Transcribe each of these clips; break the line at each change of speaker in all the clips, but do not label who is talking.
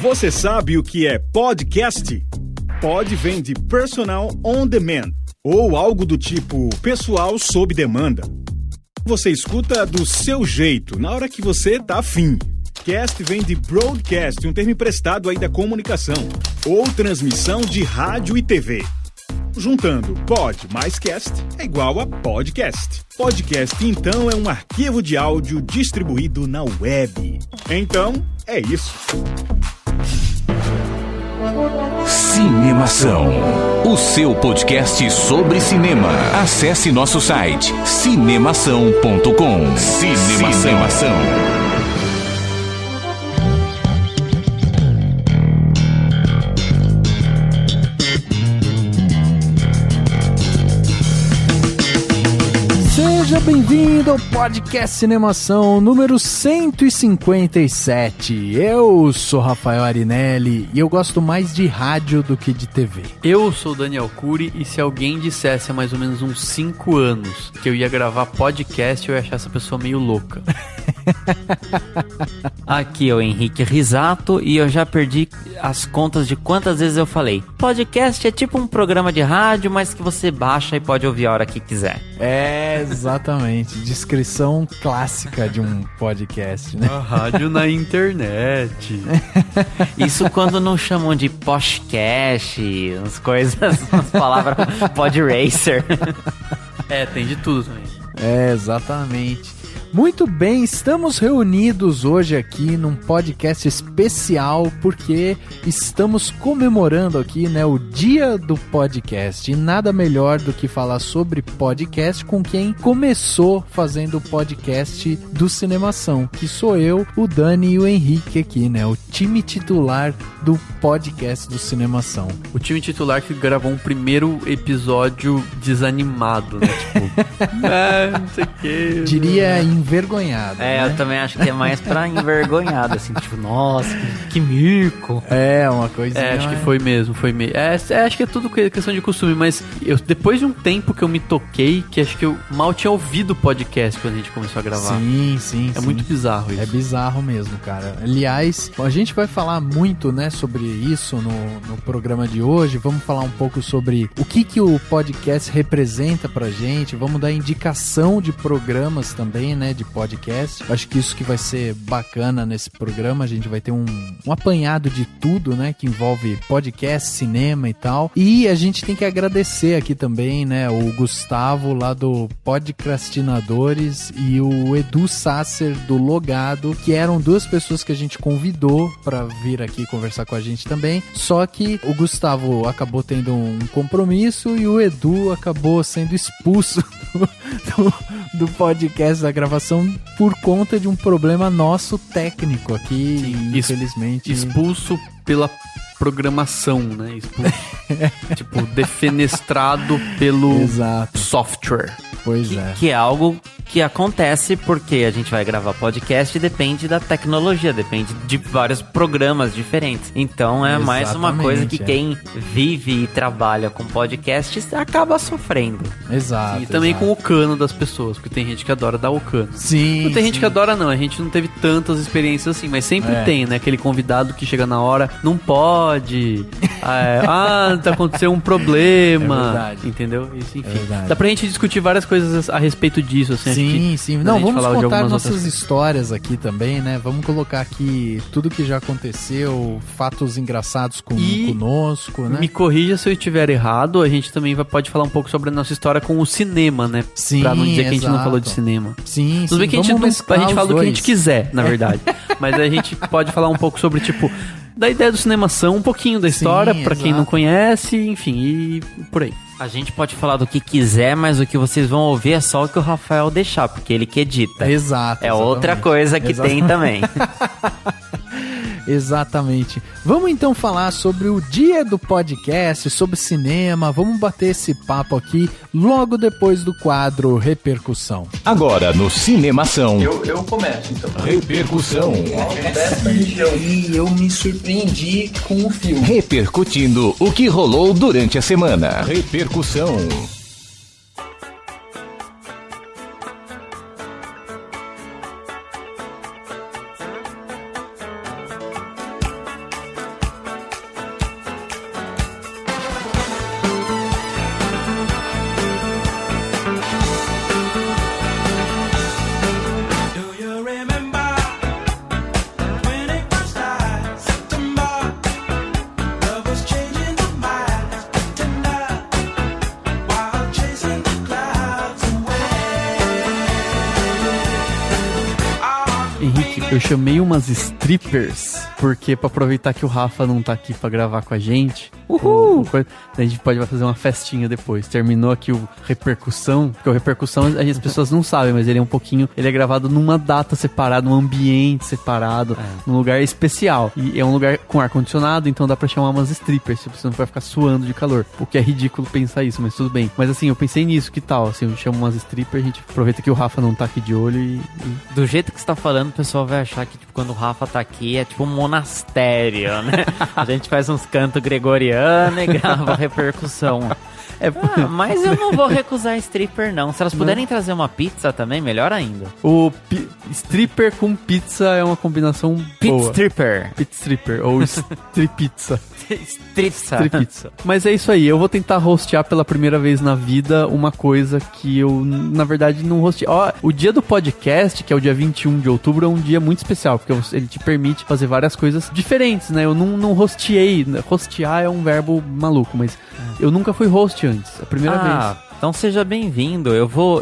Você sabe o que é podcast? Pod vem de Personal on Demand, ou algo do tipo pessoal sob demanda. Você escuta do seu jeito, na hora que você tá afim. Cast vem de broadcast, um termo emprestado aí da comunicação, ou transmissão de rádio e TV. Juntando pod mais cast é igual a podcast. Podcast, então, é um arquivo de áudio distribuído na web. Então, é isso.
Cinemação, o seu podcast sobre cinema. Acesse nosso site cinemação.com. Cinemação.
Seja bem-vindo ao podcast Cinemação número 157. Eu sou Rafael Arinelli e eu gosto mais de rádio do que de TV.
Eu sou Daniel Cury e se alguém dissesse há mais ou menos uns 5 anos que eu ia gravar podcast, eu ia achar essa pessoa meio louca.
Aqui é o Henrique Risato e eu já perdi as contas de quantas vezes eu falei. Podcast é tipo um programa de rádio, mas que você baixa e pode ouvir a hora que quiser.
É, exatamente. Descrição clássica de um podcast, né?
A rádio na internet.
Isso quando não chamam de podcast, umas coisas, umas palavras podracer.
É, tem de tudo também.
É, exatamente. Muito bem, estamos reunidos hoje aqui num podcast especial porque estamos comemorando aqui, né, o dia do podcast. E nada melhor do que falar sobre podcast com quem começou fazendo o podcast do Cinemação, que sou eu, o Dani e o Henrique aqui, né, o time titular do podcast do Cinemação.
O time titular que gravou um primeiro episódio desanimado, né, tipo... não sei o que...
Diria envergonhado.
É, né? Eu também acho que é mais pra envergonhado, assim, tipo, nossa, que mico.
É, uma coisa.
É, acho que foi mesmo, foi meio. Acho que é tudo questão de costume, mas depois de um tempo que eu me toquei, que acho que eu mal tinha ouvido o podcast quando a gente começou a gravar.
Sim.
É muito bizarro isso.
É bizarro mesmo, cara. Aliás, a gente vai falar muito, né, sobre isso no programa de hoje. Vamos falar um pouco sobre o que o podcast representa pra gente. Vamos dar indicação de programas também, né, de podcast. Acho que isso que vai ser bacana nesse programa. A gente vai ter um apanhado de tudo, né, que envolve podcast, cinema e tal. E a gente tem que agradecer aqui também, né, o Gustavo lá do Podcastinadores e o Edu Sasser do Logado, que eram duas pessoas que a gente convidou pra vir aqui conversar com a gente também. Só que o Gustavo acabou tendo um compromisso e o Edu acabou sendo expulso do podcast, da gravação, por conta de um problema nosso técnico aqui. Sim, infelizmente.
Expulso pela programação, né? Expulso. Tipo, defenestrado pelo
Exato.
Software.
Pois é.
Que é algo que acontece porque a gente vai gravar podcast e depende da tecnologia, depende de vários programas diferentes. Então é mais uma coisa que quem vive e trabalha com podcast acaba sofrendo.
Exato.
E também com o cano das pessoas, porque tem gente que adora dar o cano.
Sim.
Não tem gente que adora, não. A gente não teve tantas experiências assim, mas sempre tem, né? Aquele convidado que chega na hora, não pode. Aconteceu um problema.
É verdade.
Entendeu? Isso, enfim.
É,
dá pra gente discutir várias coisas a respeito disso, assim.
Sim. Não, vamos contar nossas histórias aqui também, né? Vamos colocar aqui tudo que já aconteceu, fatos engraçados conosco, né?
Me corrija se eu estiver errado, a gente também pode falar um pouco sobre a nossa história com o cinema, né?
Sim,
pra não dizer que a gente não falou de cinema.
Sim.
Tudo bem que a gente fala do que a gente quiser, na verdade. Mas a gente pode falar um pouco sobre, tipo, da ideia do cinemação, um pouquinho da história, pra quem não conhece, enfim, e por aí.
A gente pode falar do que quiser, mas o que vocês vão ouvir é só o que o Rafael deixar, porque ele que edita.
Exato.
É outra coisa que tem também.
Exatamente. Vamos então falar sobre o dia do podcast, sobre cinema. Vamos bater esse papo aqui logo depois do quadro Repercussão.
Agora no Cinemação.
Eu começo, então.
Repercussão.
E eu me surpreendi com o filme.
Repercutindo o que rolou durante a semana. Repercussão.
Eu chamei umas strippers, porque pra aproveitar que o Rafa não tá aqui pra gravar com a gente, a gente pode fazer uma festinha depois. Terminou aqui o Repercussão, porque o Repercussão as pessoas não sabem, mas ele é um pouquinho, ele é gravado numa data separada, num ambiente separado, num lugar especial. E é um lugar com ar-condicionado, então dá pra chamar umas strippers, tipo, você não vai ficar suando de calor. O que é ridículo pensar isso, mas tudo bem. Mas assim, eu pensei nisso, que tal? Assim, eu chamo umas strippers, a gente aproveita que o Rafa não tá aqui de olho e...
Do jeito que você tá falando, o pessoal vai achar que, tipo, quando o Rafa tá aqui, é tipo um monastério, né? A gente faz uns cantos gregorianos e grava Repercussão. Mas eu não vou recusar stripper, não. Se elas puderem trazer uma pizza também, melhor ainda.
O stripper com pizza é uma combinação boa.
Stripper.
Pit stripper ou stripizza.
Stripizza.
Mas é isso aí, eu vou tentar hostear pela primeira vez na vida uma coisa que eu, na verdade, não hostei. O dia do podcast, que é o dia 21 de outubro, é um dia muito especial, porque ele te permite fazer várias coisas diferentes, né? Eu não hosteei. Hostear é um verbo maluco, mas eu nunca fui host antes, é a primeira vez.
Então seja bem-vindo. Eu vou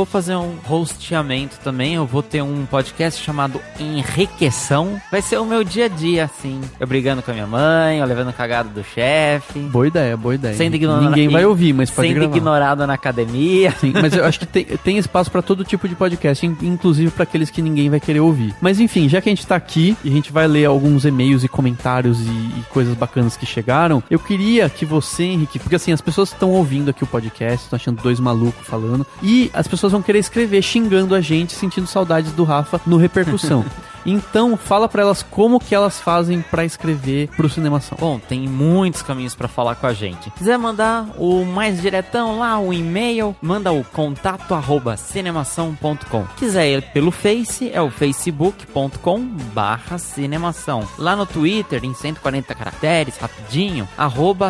fazer um hosteamento também. Eu vou ter um podcast chamado Enriqueção. Vai ser o meu dia a dia, assim. Eu brigando com a minha mãe, eu levando cagada do chefe.
Boa ideia, boa ideia.
Ninguém
vai ouvir, mas pode gravar.
Sendo ignorado na academia.
Sim, mas eu acho que tem espaço pra todo tipo de podcast, inclusive pra aqueles que ninguém vai querer ouvir. Mas enfim, já que a gente tá aqui e a gente vai ler alguns e-mails e comentários e coisas bacanas que chegaram, eu queria que você, Henrique, porque assim, as pessoas estão ouvindo aqui o podcast, estão achando dois malucos falando, e as pessoas vão querer escrever xingando a gente, sentindo saudades do Rafa no Repercussão. Então, fala pra elas como que elas fazem pra escrever pro Cinemação.
Bom, tem muitos caminhos pra falar com a gente. Quiser mandar o mais diretão lá, o e-mail, manda o contato@cinemação.com. Quiser ir pelo Face, é o facebook.com/cinemação. Lá no Twitter, em 140 caracteres, rapidinho,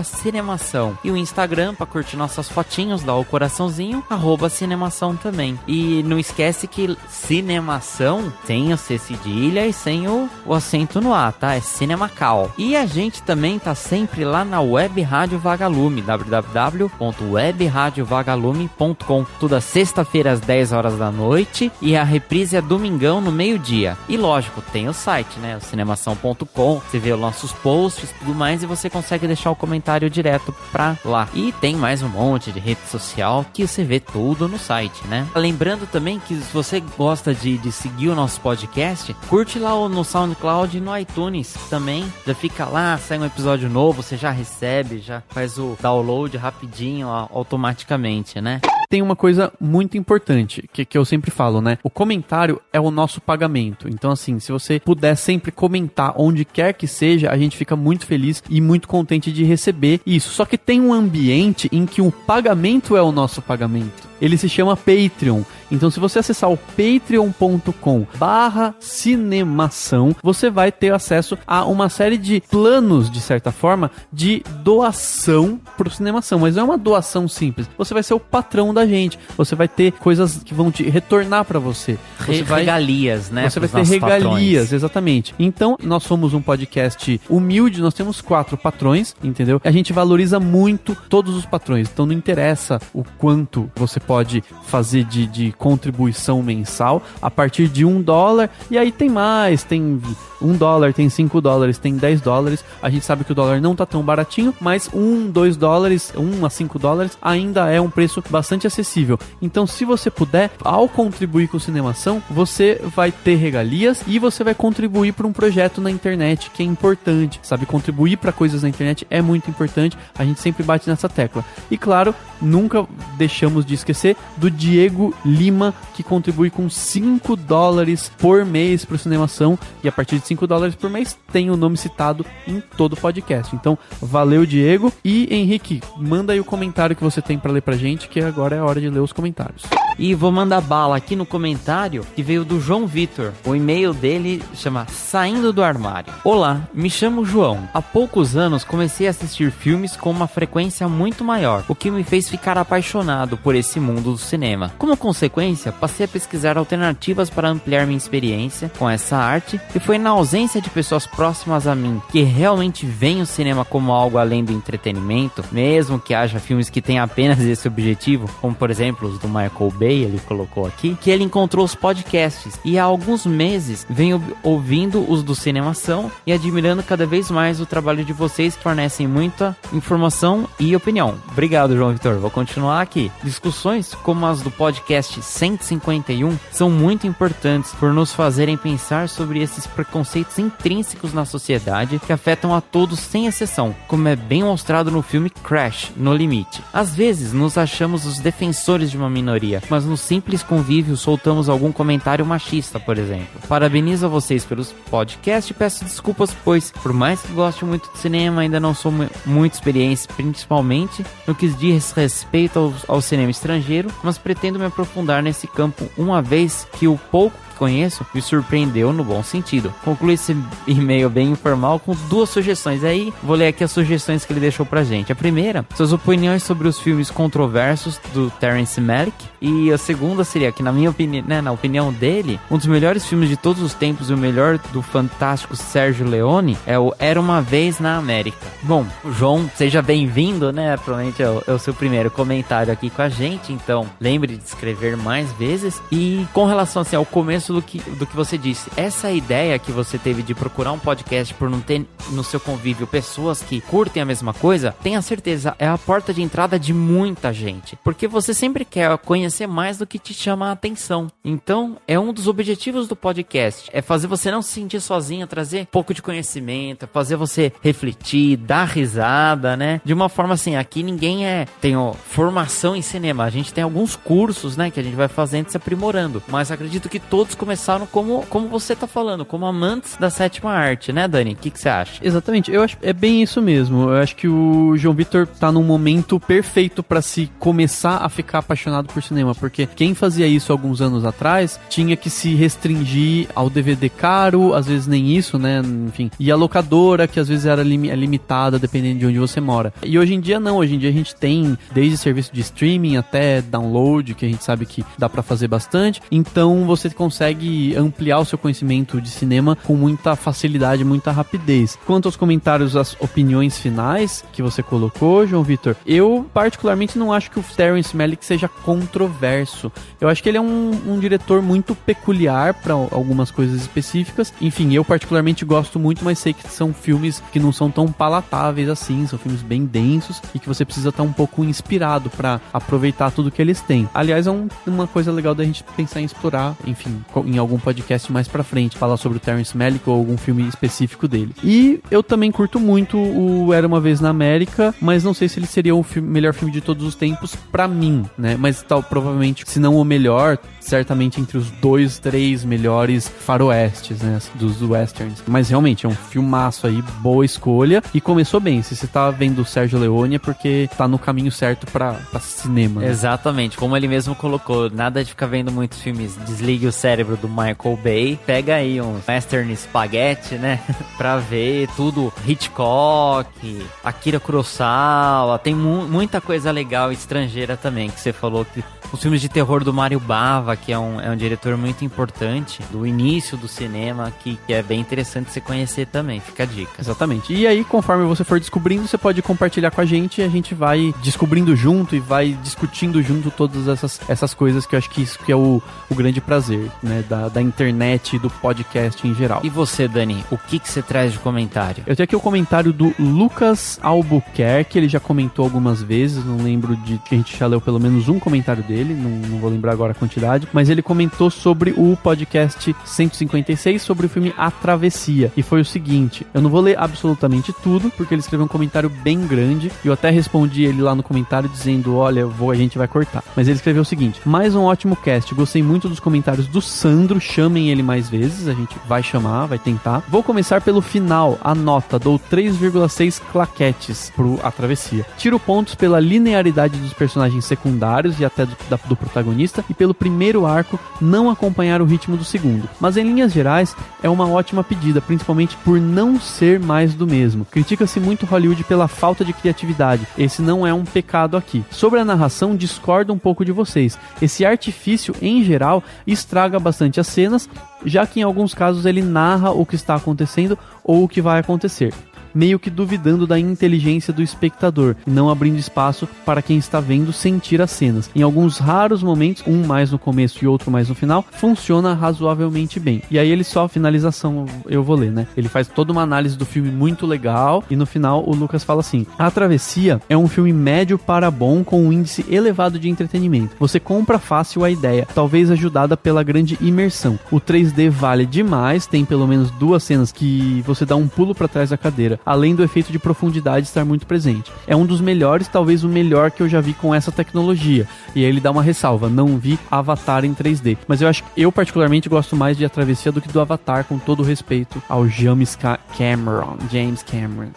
@cinemação. E o Instagram, pra curtir nossas fotinhos, dá o coraçãozinho, @cinemação também. E não esquece que Cinemação tem o C cedilha e sem o acento no A, tá? É Cinemacal. E a gente também tá sempre lá na Web Rádio Vagalume, www.webradiovagalume.com. Toda sexta-feira às 10 horas da noite e a reprise é domingão no meio-dia. E lógico, tem o site, né? O cinemação.com. Você vê os nossos posts e tudo mais e você consegue deixar o comentário direto pra lá. E tem mais um monte de rede social que você vê tudo no site, né? Lembrando também que se você gosta de seguir o nosso podcast, curte lá no SoundCloud e no iTunes também. Já fica lá, sai um episódio novo, você já recebe, já faz o download rapidinho, automaticamente, né?
Tem uma coisa muito importante, que eu sempre falo, né? O comentário é o nosso pagamento. Então, assim, se você puder sempre comentar onde quer que seja, a gente fica muito feliz e muito contente de receber isso. Só que tem um ambiente em que o pagamento é o nosso pagamento. Ele se chama Patreon. Então, se você acessar o patreon.com/cinemação, você vai ter acesso a uma série de planos, de certa forma, de doação pro Cinemação. Mas não é uma doação simples. Você vai ser o patrão da gente. Você vai ter coisas que vão te retornar pra você.
Regalias, né?
Você vai ter regalias, patrões. Exatamente. Então, nós somos um podcast humilde, nós temos 4 patrões, entendeu? A gente valoriza muito todos os patrões. Então, não interessa o quanto você pode fazer de contribuição mensal a partir de $1, e aí tem mais, tem $1, tem $5, tem $10. A gente sabe que o dólar não tá tão baratinho, mas $1, $2, $1 a $5 ainda é um preço bastante acessível. Então, se você puder, ao contribuir com o Cinemação, você vai ter regalias e você vai contribuir para um projeto na internet que é importante, sabe? Contribuir para coisas na internet é muito importante, a gente sempre bate nessa tecla. E claro, nunca deixamos de esquecer do Diego Lima, que contribui com $5 por mês para o Cinemação, e a partir de $5 por mês tem o nome citado em todo o podcast. Então, valeu, Diego. E Henrique, manda aí o comentário que você tem para ler pra gente, que agora é a hora de ler os comentários.
E vou mandar bala aqui no comentário que veio do João Vitor. O e-mail dele chama Saindo do Armário. Olá, me chamo João. Há poucos anos comecei a assistir filmes com uma frequência muito maior, o que me fez ficar apaixonado por esse mundo do cinema. Como consequência, passei a pesquisar alternativas para ampliar minha experiência com essa arte, e foi na ausência de pessoas próximas a mim que realmente veem o cinema como algo além do entretenimento, mesmo que haja filmes que tenham apenas esse objetivo, como por exemplo os do Michael Bay, Bay, ele colocou aqui, que ele encontrou os podcasts e há alguns meses vem ouvindo os do Cinemação e admirando cada vez mais o trabalho de vocês, que fornecem muita informação e opinião. Obrigado, João Vitor. Vou continuar aqui. Discussões como as do podcast 151 são muito importantes por nos fazerem pensar sobre esses preconceitos intrínsecos na sociedade que afetam a todos sem exceção, como é bem mostrado no filme Crash, No Limite. Às vezes nos achamos os defensores de uma minoria, mas no simples convívio soltamos algum comentário machista, por exemplo. Parabenizo a vocês pelos podcasts e peço desculpas, pois por mais que goste muito de cinema, ainda não sou muito experiente, principalmente no que diz respeito ao cinema estrangeiro, mas pretendo me aprofundar nesse campo uma vez que o pouco conheço me surpreendeu no bom sentido. Concluí esse e-mail bem informal com 2 sugestões. Aí vou ler aqui as sugestões que ele deixou pra gente. A primeira, suas opiniões sobre os filmes controversos do Terrence Malick, e a segunda seria que, na minha opinião, né, na opinião dele, um dos melhores filmes de todos os tempos e o melhor do fantástico Sergio Leone é o Era Uma Vez na América. Bom, João, seja bem-vindo, né? Provavelmente é o seu primeiro comentário aqui com a gente, então lembre de escrever mais vezes. E com relação assim, ao começo do que você disse, essa ideia que você teve de procurar um podcast por não ter no seu convívio pessoas que curtem a mesma coisa, tenha certeza, é a porta de entrada de muita gente, porque você sempre quer conhecer mais do que te chama a atenção. Então, é um dos objetivos do podcast, é fazer você não se sentir sozinho, trazer um pouco de conhecimento, fazer você refletir, dar risada, né? De uma forma assim, aqui ninguém tem formação em cinema, a gente tem alguns cursos, né, que a gente vai fazendo, se aprimorando, mas acredito que todos começaram como você tá falando, como amantes da sétima arte, né, Dani? O que você acha?
Exatamente, eu acho é bem isso mesmo. Eu acho que o João Vitor tá num momento perfeito pra se começar a ficar apaixonado por cinema, porque quem fazia isso alguns anos atrás tinha que se restringir ao DVD caro, às vezes nem isso, né, enfim, e a locadora, que às vezes era limitada dependendo de onde você mora. E hoje em dia não, hoje em dia a gente tem desde serviço de streaming até download, que a gente sabe que dá pra fazer bastante, então você consegue ampliar o seu conhecimento de cinema com muita facilidade, muita rapidez. Quanto aos comentários, as opiniões finais que você colocou, João Vitor, eu particularmente não acho que o Terrence Malick seja controverso. Eu acho que ele é um diretor muito peculiar para algumas coisas específicas. Enfim, eu particularmente gosto muito, mas sei que são filmes que não são tão palatáveis assim, são filmes bem densos e que você precisa estar um pouco inspirado para aproveitar tudo que eles têm. Aliás, é uma coisa legal da gente pensar em explorar, enfim, em algum podcast mais pra frente, falar sobre o Terrence Malick ou algum filme específico dele. E eu também curto muito o Era Uma Vez na América, mas não sei se ele seria o melhor filme de todos os tempos pra mim, né? Mas provavelmente, se não o melhor, certamente entre os 2, 3 melhores faroestes, né? Dos westerns. Mas realmente é um filmaço aí, boa escolha. E começou bem. Se você tá vendo o Sergio Leone é porque tá no caminho certo pra cinema. Né?
Exatamente. Como ele mesmo colocou, nada de ficar vendo muitos filmes desligue o cérebro do Michael Bay. Pega aí um western spaghetti, né? Pra ver tudo. Hitchcock, Akira Kurosawa. Tem muita coisa legal estrangeira também, que você falou que os filmes de terror do Mario Bava, que é um diretor muito importante do início do cinema, que é bem interessante você conhecer também, fica a dica.
Exatamente. E aí, conforme você for descobrindo, você pode compartilhar com a gente e a gente vai descobrindo junto e vai discutindo junto todas essas coisas, que eu acho que isso que é o grande prazer, né, da internet e do podcast em geral.
E você, Dani, o que você traz de comentário?
Eu tenho aqui o comentário do Lucas Albuquerque, ele já comentou algumas vezes, não lembro de que a gente já leu pelo menos um comentário dele, não vou lembrar agora a quantidade, mas ele comentou sobre o podcast 156, sobre o filme A Travessia, e foi o seguinte, eu não vou ler absolutamente tudo, porque ele escreveu um comentário bem grande, e eu até respondi ele lá no comentário dizendo, olha, a gente vai cortar, mas ele escreveu o seguinte, mais um ótimo cast, gostei muito dos comentários do Sandro, chamem ele mais vezes, a gente vai chamar, vai tentar. Vou começar pelo final, a nota, dou 3,6 claquetes pro A Travessia. Tiro pontos pela linearidade dos personagens secundários e até do protagonista, e pelo primeiro arco não acompanhar o ritmo do segundo. Mas em linhas gerais, é uma ótima pedida, principalmente por não ser mais do mesmo. Critica-se muito Hollywood pela falta de criatividade, esse não é um pecado aqui. Sobre a narração, discordo um pouco de vocês. Esse artifício, em geral, estraga bastante as cenas, já que em alguns casos ele narra o que está acontecendo ou o que vai acontecer. meio que duvidando da inteligência do espectador, e não abrindo espaço para quem está vendo sentir as cenas. Em alguns raros momentos, um mais no começo e outro mais no final, funciona razoavelmente bem. E aí ele só, finalização, eu vou ler, né? Ele faz toda uma análise do filme muito legal, e no final o Lucas fala assim: A Travessia é um filme médio para bom com um índice elevado de entretenimento. Você compra fácil a ideia, talvez ajudada pela grande imersão. O 3D vale demais, tem pelo menos 2 cenas que você dá um pulo para trás da cadeira, além do efeito de profundidade estar muito presente. É um dos melhores, talvez o melhor que eu já vi com essa tecnologia. E aí ele dá uma ressalva: não vi Avatar em 3D. Mas eu particularmente gosto mais de A Travessia do que do Avatar, com todo o respeito ao James Cameron.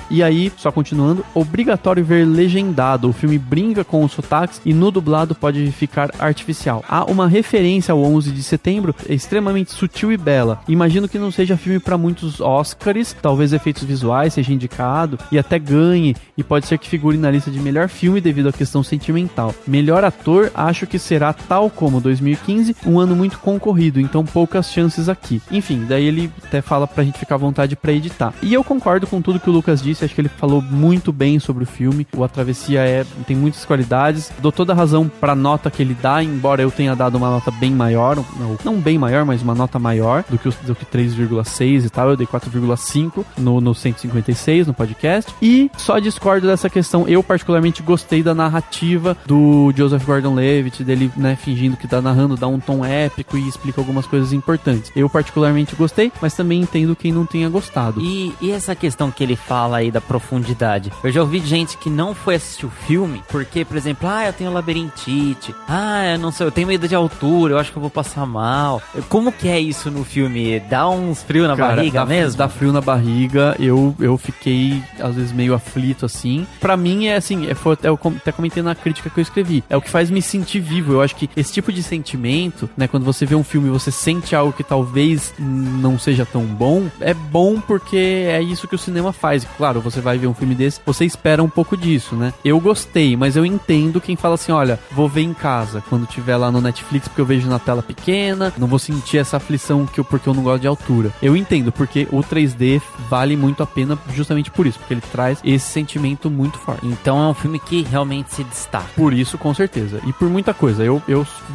E aí, só continuando, obrigatório ver legendado. O filme brinca com os sotaques e no dublado pode ficar artificial. Há uma referência ao 11 de setembro extremamente sutil e bela. Imagino que não seja filme para muitos Oscars, talvez efeitos visuais seja indicado e até ganhe, e pode ser que figure na lista de melhor filme devido à questão sentimental. Melhor ator, acho que será, tal como 2015, um ano muito concorrido, então poucas chances aqui. Enfim, daí ele até fala pra gente ficar à vontade pra editar. E eu concordo com tudo que o Lucas disse, acho que ele falou muito bem sobre o filme. O A Travessia tem muitas qualidades, dou toda a razão pra nota que ele dá, embora eu tenha dado uma nota bem maior, não bem maior, mas uma nota maior do que 3,6 e tal. Eu dei 4,5 no 156, no podcast, e só discordo dessa questão. Eu particularmente gostei da narrativa do Joseph Gordon-Levitt, dele, né, fingindo que tá narrando, dá um tom épico e explica algumas coisas importantes. Eu particularmente gostei, mas também entendo quem não tenha gostado.
E essa questão que ele fala aí da profundidade, eu já ouvi gente que não foi assistir o filme porque, por exemplo, eu tenho labirintite, eu não sei, eu tenho medo de altura, eu acho que eu vou passar mal. Como que é isso no filme? Dá uns frio na barriga mesmo?
Dá frio na barriga, eu fiquei às vezes meio aflito assim. Pra mim é assim, eu até comentei na crítica que eu escrevi, é o que faz me sentir vivo. Eu acho que esse tipo de sentimento, né, quando você vê um filme e você sente algo que talvez não seja tão bom, é bom porque é isso que o cinema faz. Claro, você vai ver um filme desse, você espera um pouco disso, né? Eu gostei, mas eu entendo quem fala assim: olha, vou ver em casa, quando tiver lá no Netflix, porque eu vejo na tela pequena, não vou sentir essa aflição porque eu não gosto de altura. Eu entendo, porque o 3D vale muito a pena justamente por isso, porque ele traz esse sentimento muito forte.
Então é um filme que realmente se destaca.
Por isso, com certeza. E por muita coisa. Eu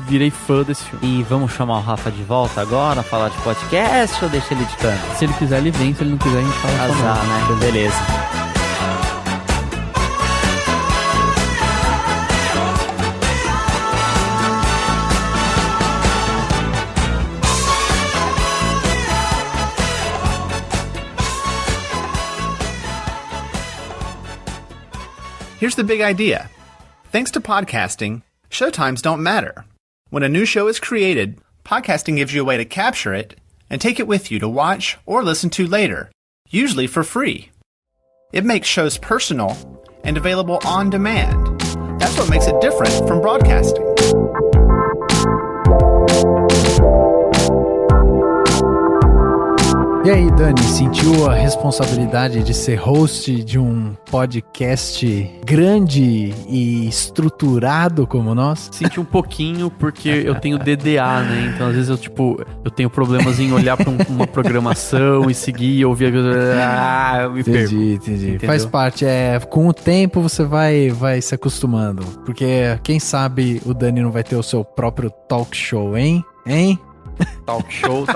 virei fã desse filme.
E vamos chamar o Rafa de volta agora, falar de podcast, ou deixa ele de canto?
Se ele quiser, ele vem. Se ele não quiser, a gente fala.
Azar, né? Beleza.
Here's the big idea. Thanks to podcasting, showtimes don't matter. When a new show is created, podcasting gives you a way to capture it and take it with you to watch or listen to later, usually for free. It makes shows personal and available on demand. That's what makes it different from broadcasting.
E aí, Dani, sentiu a responsabilidade de ser host de um podcast grande e estruturado como nós?
Senti um pouquinho, porque eu tenho DDA, né? Então, às vezes, eu tenho problemas em olhar pra uma programação e seguir, ouvir... eu me perco.
Entendi. Entendeu? Faz parte. Com o tempo, você vai se acostumando. Porque, quem sabe, o Dani não vai ter o seu próprio talk show, hein?
Talk show.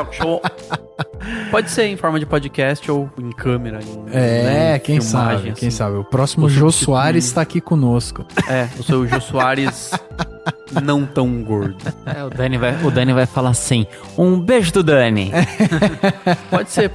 Pode ser em forma de podcast ou em câmera.
Quem sabe, assim. Quem sabe. O próximo Jô Soares está aqui conosco.
O seu Jô Soares não tão gordo.
O Dani vai falar assim: um beijo do Dani.
Pode ser.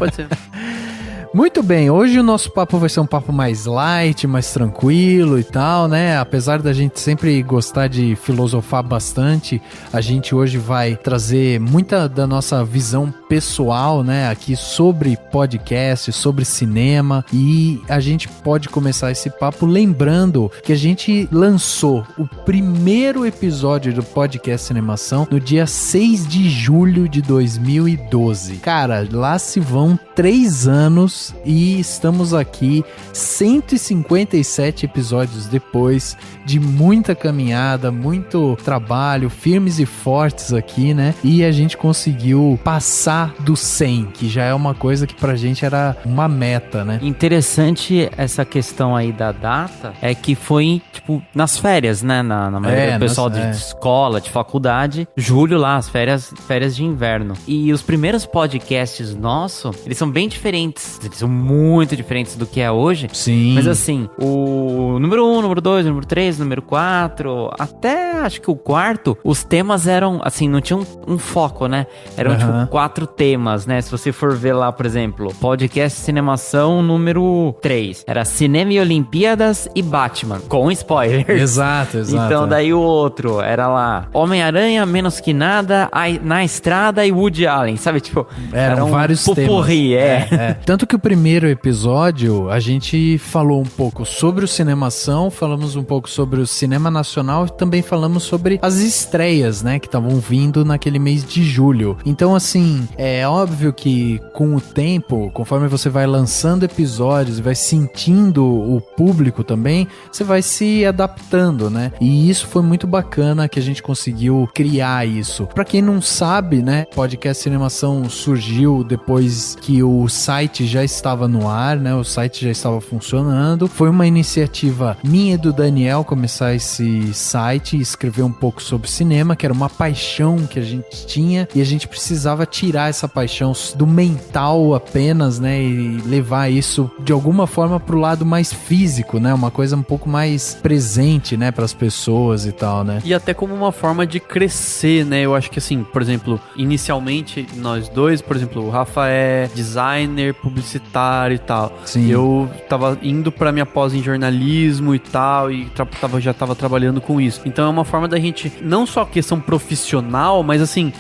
Muito bem, hoje o nosso papo vai ser um papo mais light, mais tranquilo e tal, né? Apesar da gente sempre gostar de filosofar bastante, a gente hoje vai trazer muita da nossa visão pessoal, né? Aqui sobre podcast, sobre cinema, e a gente pode começar esse papo lembrando que a gente lançou o primeiro episódio do podcast Cinemação no dia 6 de julho de 2012. Cara, lá se vão 3 anos anos e estamos aqui 157 episódios depois de muita caminhada, muito trabalho, firmes e fortes aqui, né? E a gente conseguiu passar do 100, que já é uma coisa que pra gente era uma meta, né?
Interessante essa questão aí da data, é que foi, tipo, nas férias, né? Na maioria do pessoal de escola, de faculdade, julho lá, as férias de inverno. E os primeiros podcasts nossos, eles são bem diferentes, eles são muito diferentes do que é hoje.
Sim.
Mas assim, o número 1, número 2, número 3, número 4, até acho que o quarto, os temas eram, assim, não tinham um foco, né? Eram, tipo, 4 temas, né? Se você for ver lá, por exemplo, podcast Cinemação número 3, era Cinema e Olimpíadas e Batman, com spoilers.
Exato.
Então, daí o outro era lá, Homem-Aranha, Menos Que Nada, Na Estrada e Woody Allen, sabe? Tipo,
eram vários
pupurri,
temas. Tanto que o primeiro episódio, a gente falou um pouco sobre o Cinemação, falamos um pouco sobre o cinema nacional e também falamos sobre as estreias, né, que estavam vindo naquele mês de julho. Então, assim, é óbvio que com o tempo, conforme você vai lançando episódios e vai sentindo o público também, você vai se adaptando, né? E isso foi muito bacana que a gente conseguiu criar isso. Pra quem não sabe, né, Podcast Cinemação surgiu depois que o site já estava no ar, né? O site já estava funcionando. Foi uma iniciativa minha e do Daniel começar esse site e escrever um pouco sobre cinema, que era uma paixão que a gente tinha e a gente precisava tirar essa paixão do mental apenas, né? E levar isso de alguma forma pro lado mais físico, né? Uma coisa um pouco mais presente, né? Pras pessoas e tal, né?
E até como uma forma de crescer, né? Eu acho que assim, por exemplo, inicialmente nós dois, por exemplo, o Rafa é designer, publicitário e tal.
Sim.
Eu tava indo pra minha pós em jornalismo e tal, e já tava trabalhando com isso. Então é uma forma da gente, não só questão profissional, mas assim,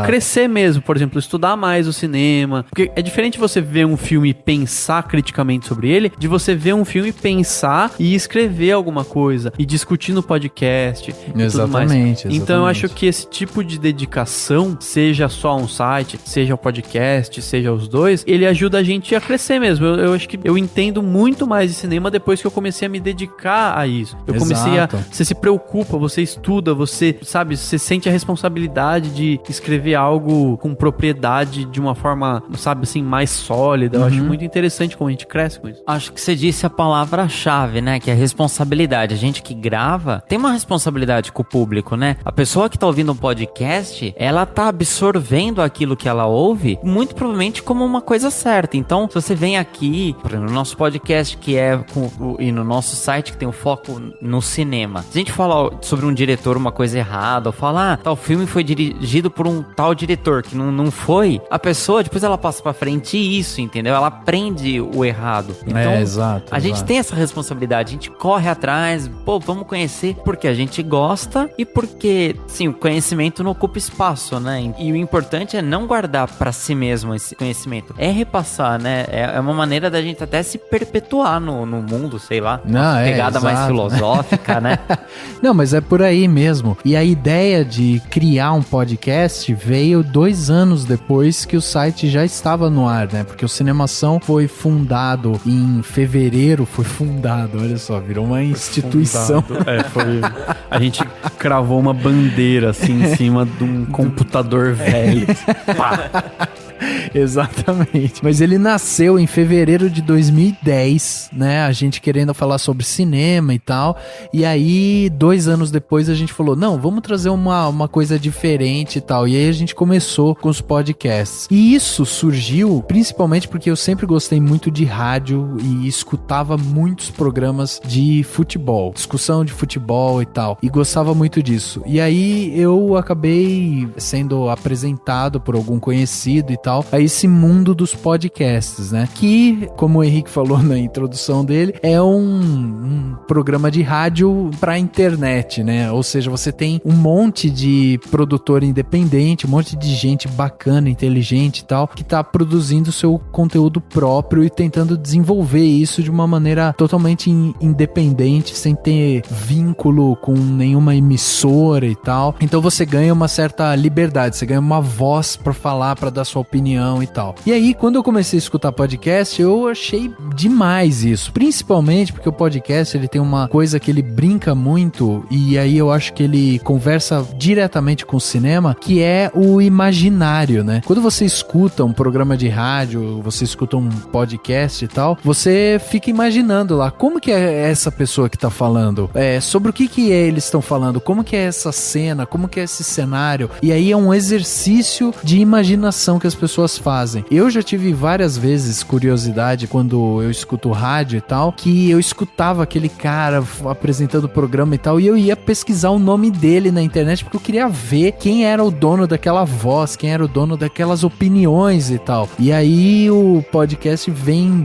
crescer mesmo. Por exemplo, estudar mais o cinema. Porque é diferente você ver um filme e pensar criticamente sobre ele, de você ver um filme, pensar e escrever alguma coisa, e discutir no podcast.
Exatamente.
Então eu acho que esse tipo de dedicação, seja só um site, seja o podcast, seja os dois, ele ajuda a gente a crescer mesmo. Eu acho que eu entendo muito mais de cinema depois que eu comecei a me dedicar a isso. Eu comecei a... Você se preocupa, você estuda, você, sabe, você sente a responsabilidade de escrever algo com propriedade de uma forma, sabe, assim, mais sólida. Eu acho muito interessante como a gente cresce com isso.
Acho que você disse a palavra-chave, né? Que é responsabilidade. A gente que grava tem uma responsabilidade com o público, né? A pessoa que tá ouvindo um podcast, ela tá absorvendo aquilo que ela ouve, muito provavelmente como uma coisa certa. Então, se você vem aqui, no nosso podcast que é e no nosso site que tem o foco no cinema, se a gente falar sobre um diretor uma coisa errada, ou falar, tal filme foi dirigido por um tal diretor que não foi, a pessoa depois ela passa pra frente isso, entendeu? Ela aprende o errado. Então, a gente tem essa responsabilidade, a gente corre atrás, pô, vamos conhecer porque a gente gosta e porque, sim, o conhecimento não ocupa espaço, né? E o importante é não guardar pra si mesmo esse conhecimento, é repassar, né? É uma maneira da gente até se perpetuar no mundo, sei lá, uma pegada mais filosófica, né?
Não, mas é por aí mesmo. E a ideia de criar um podcast veio 2 anos depois que o site já estava no ar, né? Porque o Cinemação foi fundado em fevereiro, olha só, virou uma instituição.
A gente cravou uma bandeira assim em cima de um computador velho. Pá!
Exatamente. Mas ele nasceu em fevereiro de 2010, né? A gente querendo falar sobre cinema e tal. E aí, 2 anos depois, a gente falou, não, vamos trazer uma coisa diferente e tal. E aí a gente começou com os podcasts. E isso surgiu principalmente porque eu sempre gostei muito de rádio e escutava muitos programas de futebol, discussão de futebol e tal. E gostava muito disso. E aí eu acabei sendo apresentado por algum conhecido e tal, a esse mundo dos podcasts, né? Que, como o Henrique falou na introdução dele, é um programa de rádio pra internet, né? Ou seja, você tem um monte de produtor independente, um monte de gente bacana, inteligente e tal, que tá produzindo seu conteúdo próprio e tentando desenvolver isso de uma maneira totalmente independente, sem ter vínculo com nenhuma emissora e tal. Então você ganha uma certa liberdade, você ganha uma voz pra falar, pra dar sua opinião, opinião e tal. E aí, quando eu comecei a escutar podcast, eu achei demais isso. Principalmente porque o podcast, ele tem uma coisa que ele brinca muito, e aí eu acho que ele conversa diretamente com o cinema, que é o imaginário, né? Quando você escuta um programa de rádio, você escuta um podcast e tal, você fica imaginando lá, como que é essa pessoa que tá falando? Sobre o que eles estão falando? Como que é essa cena? Como que é esse cenário? E aí é um exercício de imaginação que as pessoas fazem. Eu já tive várias vezes curiosidade quando eu escuto rádio e tal, que eu escutava aquele cara apresentando o programa e tal, e eu ia pesquisar o nome dele na internet, porque eu queria ver quem era o dono daquela voz, quem era o dono daquelas opiniões e tal. E aí o podcast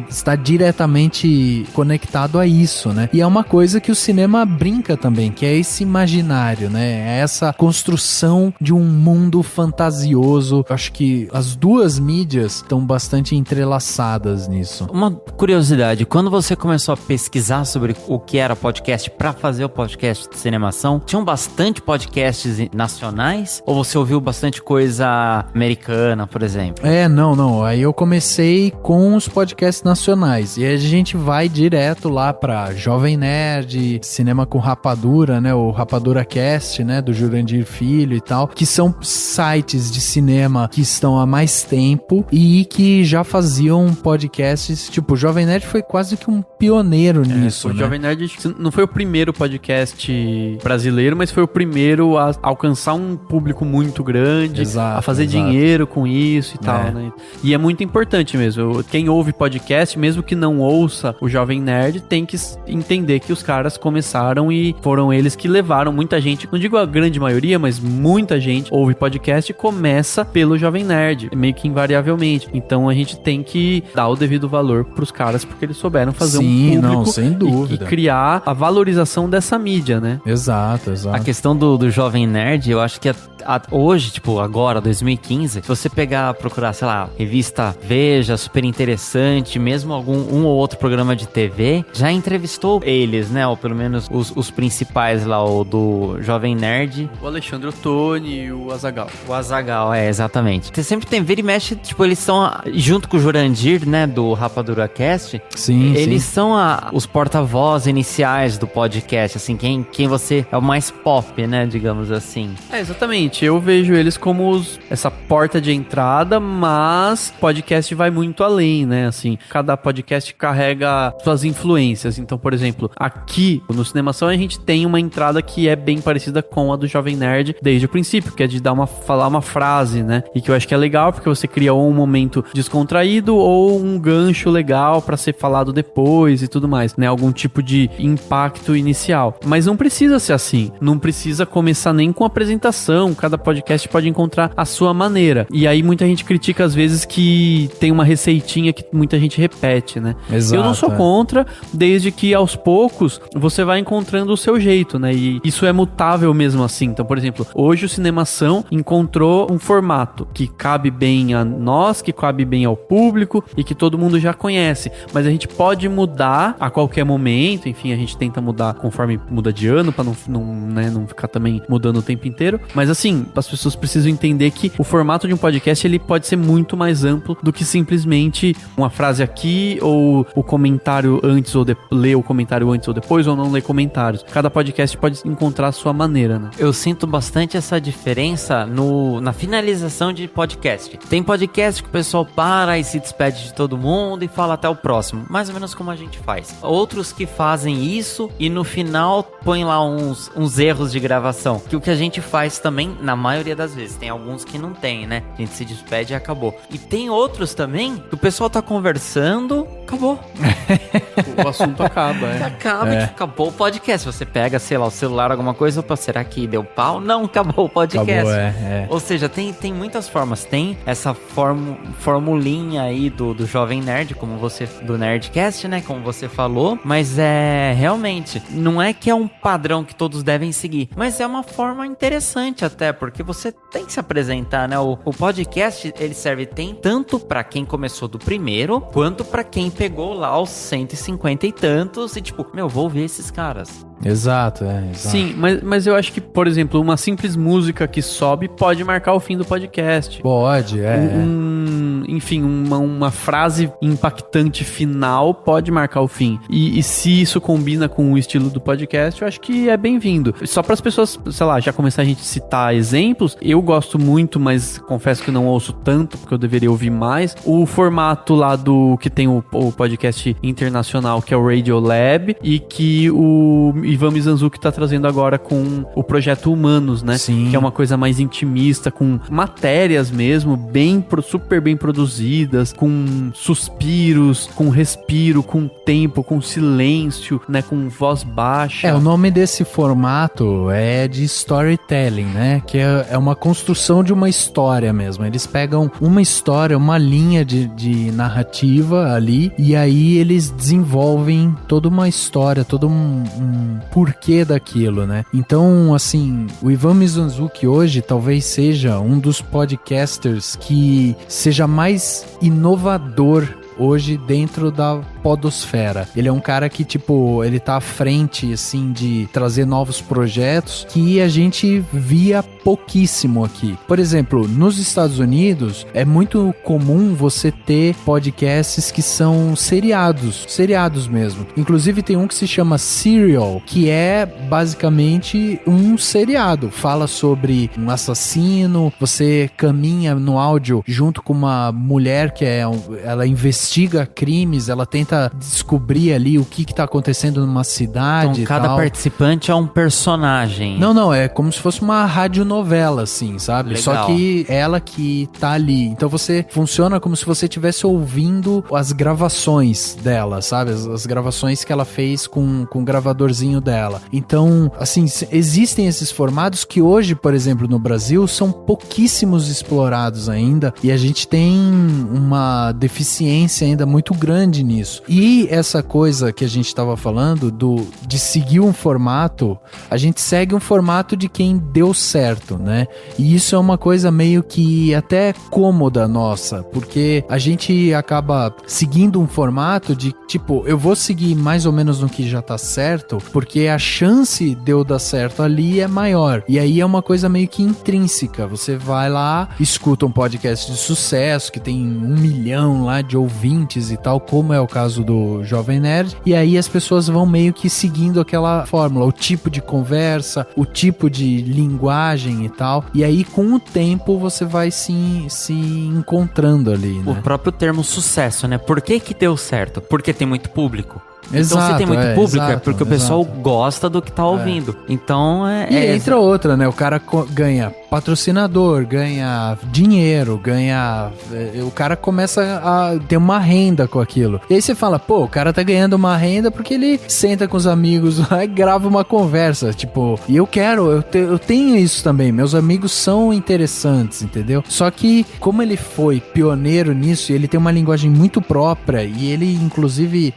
está diretamente conectado a isso, né? E é uma coisa que o cinema brinca também, que é esse imaginário, né? É essa construção de um mundo fantasioso. Eu acho que as duas mídias estão bastante entrelaçadas nisso.
Uma curiosidade, quando você começou a pesquisar sobre o que era podcast pra fazer o podcast de Cinemação, tinham bastante podcasts nacionais? Ou você ouviu bastante coisa americana, por exemplo?
Não. Aí eu comecei com os podcasts nacionais. E aí a gente vai direto lá pra Jovem Nerd, Cinema com Rapadura, né? O Rapadura Cast, né? Do Jurandir Filho e tal. Que são sites de cinema que estão há mais tempo e que já faziam podcasts. Tipo, o Jovem Nerd foi quase que um pioneiro nisso,
O
né?
Jovem Nerd não foi o primeiro podcast brasileiro, mas foi o primeiro a alcançar um público muito grande, a fazer dinheiro com isso e tal, né? E é muito importante mesmo. Quem ouve podcast, mesmo que não ouça o Jovem Nerd, tem que entender que os caras começaram e foram eles que levaram muita gente, não digo a grande maioria, mas muita gente ouve podcast e começa pelo Jovem Nerd, meio que invariavelmente. Então a gente tem que dar o devido valor pros caras, porque eles souberam fazer um público
sem dúvida.
E criar a valorização dessa mídia, né?
Exato.
A questão do Jovem Nerd, eu acho que hoje, tipo, agora, 2015, se você procurar, sei lá, revista Veja, super interessante, mesmo um ou outro programa de TV, já entrevistou eles, né? Ou pelo menos os principais lá, o do Jovem Nerd.
O Alexandre Ottoni e o Azaghal.
O Azaghal, exatamente. Você sempre tem, vira e mexe, tipo, eles são, junto com o Jurandir, né, do Rapadura Cast, eles são os porta-voz iniciais do podcast, assim, quem você é o mais pop, né, digamos assim.
Exatamente. Eu vejo eles como essa porta de entrada, mas podcast vai muito além, né? Assim, cada podcast carrega suas influências. Então, por exemplo, aqui no Cinemação a gente tem uma entrada que é bem parecida com a do Jovem Nerd desde o princípio, que é de falar uma frase, né? E que eu acho que é legal porque você cria ou um momento descontraído ou um gancho legal pra ser falado depois e tudo mais, né? Algum tipo de impacto inicial. Mas não precisa ser assim. Não precisa começar nem com apresentação. Cada podcast pode encontrar a sua maneira. E aí muita gente critica às vezes que tem uma receitinha que muita gente repete, né?
Exato,
eu não sou contra, desde que aos poucos você vai encontrando o seu jeito, né? E isso é mutável mesmo assim. Então, por exemplo, hoje o Cinemação encontrou um formato que cabe bem a nós, que cabe bem ao público e que todo mundo já conhece. Mas a gente pode mudar a qualquer momento, enfim, a gente tenta mudar conforme muda de ano, pra não ficar também mudando o tempo inteiro. Mas assim, as pessoas precisam entender que o formato de um podcast, ele pode ser muito mais amplo do que simplesmente uma frase aqui, ou o comentário antes, ou ler o comentário antes ou depois, ou não ler comentários. Cada podcast pode encontrar a sua maneira, né?
Eu sinto bastante essa diferença na finalização de podcast. Tem podcast que o pessoal para e se despede de todo mundo e fala até o próximo, mais ou menos como a gente faz. Outros que fazem isso e no final põem lá uns erros de gravação, que o que a gente faz também, na maioria das vezes, tem alguns que não tem, né? A gente se despede e acabou. E tem outros também que o pessoal tá conversando, acabou.
O assunto acaba,
Acabou o podcast. Você pega, sei lá, o celular, alguma coisa, opa, será que deu pau? Não, acabou o podcast. Ou seja, tem muitas formas. Tem essa formulinha aí do Jovem Nerd, do Nerdcast, né? Como você falou, mas realmente, não é que é um padrão que todos devem seguir, mas é uma forma interessante até, porque você tem que se apresentar, né? O podcast, ele serve tanto pra quem começou do primeiro, quanto pra quem pegou lá os 150 e tantos e tipo, vou ver esses caras.
Exato.
Sim, mas eu acho que, por exemplo, uma simples música que sobe pode marcar o fim do podcast.
Pode,
enfim, uma frase impactante final pode marcar o fim. E se isso combina com o estilo do podcast, eu acho que é bem-vindo. Só para as pessoas, sei lá, já começar a gente citar exemplos, eu gosto muito, mas confesso que não ouço tanto, porque eu deveria ouvir mais. O formato lá do que tem o podcast internacional, que é o Radio Lab, e que o Ivan Mizanzuki tá trazendo agora com o Projeto Humanos, né?
Sim.
Que é uma coisa mais intimista, com matérias mesmo, super bem produzidas, com suspiros, com respiro, com tempo, com silêncio, né? Com voz baixa.
O nome desse formato é de storytelling, né? Que é uma construção de uma história mesmo. Eles pegam uma história, uma linha de narrativa ali, e aí eles desenvolvem toda uma história, todo um porquê daquilo, né? Então, assim, o Ivan Mizanzuki hoje talvez seja um dos podcasters que seja mais inovador hoje dentro da podosfera. Ele é um cara que, tipo, ele tá à frente, assim, de trazer novos projetos que a gente via pouquíssimo aqui. Por exemplo, nos Estados Unidos, é muito comum você ter podcasts que são seriados mesmo. Inclusive, tem um que se chama Serial, que é basicamente um seriado. Fala sobre um assassino, você caminha no áudio junto com uma mulher que ela investiga crimes, ela tenta descobrir ali o que tá acontecendo numa cidade.
Então, cada participante é um personagem.
Não, é como se fosse uma radionovela, assim, sabe?
Legal.
Só que ela que tá ali. Então funciona como se você estivesse ouvindo as gravações dela, sabe? As gravações que ela fez com o gravadorzinho dela. Então, assim, existem esses formatos que hoje, por exemplo, no Brasil, são pouquíssimos explorados ainda, e a gente tem uma deficiência ainda muito grande nisso. E essa coisa que a gente estava falando de seguir um formato, a gente segue um formato de quem deu certo, né? E isso é uma coisa meio que até cômoda nossa, porque a gente acaba seguindo um formato de, tipo, eu vou seguir mais ou menos no que já tá certo, porque a chance de eu dar certo ali é maior. E aí é uma coisa meio que intrínseca. Você vai lá, escuta um podcast de sucesso, que tem 1 milhão lá de ouvintes e tal, como é o caso do Jovem Nerd, e aí as pessoas vão meio que seguindo aquela fórmula, o tipo de conversa, o tipo de linguagem e tal, e aí com o tempo você vai se encontrando ali, né?
O próprio termo sucesso, né? Por que deu certo? Porque tem muito público.
Exato,
então, se tem muito público, é porque o pessoal
exato.
gosta do que tá ouvindo. Então,
entra outra, né? O cara ganha patrocinador, ganha dinheiro, o cara começa a ter uma renda com aquilo. E aí você fala, pô, o cara tá ganhando uma renda porque ele senta com os amigos lá e grava uma conversa, tipo, e eu tenho isso também, meus amigos são interessantes, entendeu? Só que, como ele foi pioneiro nisso, ele tem uma linguagem muito própria, e ele, inclusive,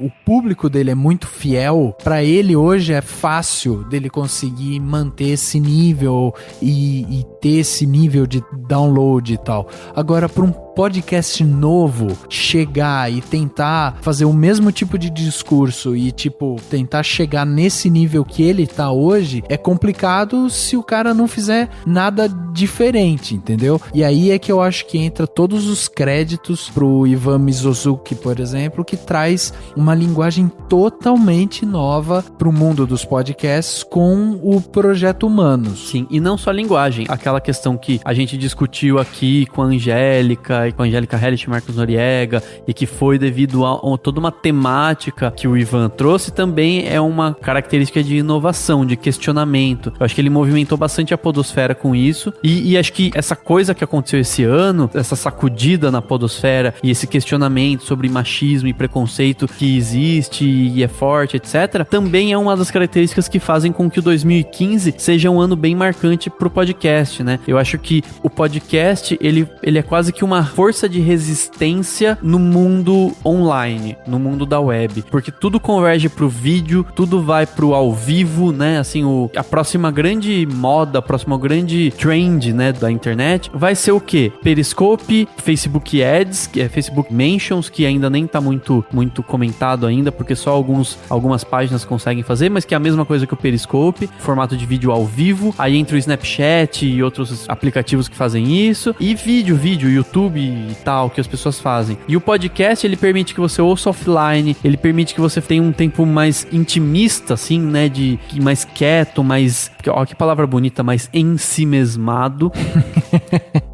o público dele é muito fiel. Pra ele hoje é fácil dele conseguir manter esse nível e ter esse nível de download e tal. Agora, para um podcast novo chegar e tentar fazer o mesmo tipo de discurso e, tipo, tentar chegar nesse nível que ele tá hoje, é complicado se o cara não fizer nada diferente, entendeu? E aí é que eu acho que entra todos os créditos pro Ivan Mizanzuki, por exemplo, que traz uma linguagem totalmente nova pro mundo dos podcasts com o Projeto Humanos.
Sim, e não só linguagem, aquela questão que a gente discutiu aqui com a Angélica Hellish, Marcos Noriega, e que foi devido a toda uma temática que o Ivan trouxe, também é uma característica de inovação, de questionamento. Eu acho que ele movimentou bastante a podosfera com isso, e acho que essa coisa que aconteceu esse ano, essa sacudida na podosfera e esse questionamento sobre machismo e preconceito que existe e é forte, etc., também é uma das características que fazem com que o 2015 seja um ano bem marcante pro podcast, né? Eu acho que o podcast, ele é quase que uma força de resistência no mundo online, no mundo da web, porque tudo converge pro vídeo, tudo vai pro ao vivo, né? Assim, a próxima grande moda, a próxima grande trend, né, da internet, vai ser o quê? Periscope, Facebook Ads, que é Facebook Mentions, que ainda nem tá muito comentado ainda, porque só algumas páginas conseguem fazer, mas que é a mesma coisa que o Periscope, formato de vídeo ao vivo. Aí entra o Snapchat e outros aplicativos que fazem isso, e vídeo, YouTube, e tal, que as pessoas fazem. E o podcast, ele permite que você ouça offline, ele permite que você tenha um tempo mais intimista, assim, né, de mais quieto, mais, ó, que palavra bonita, mais ensimesmado.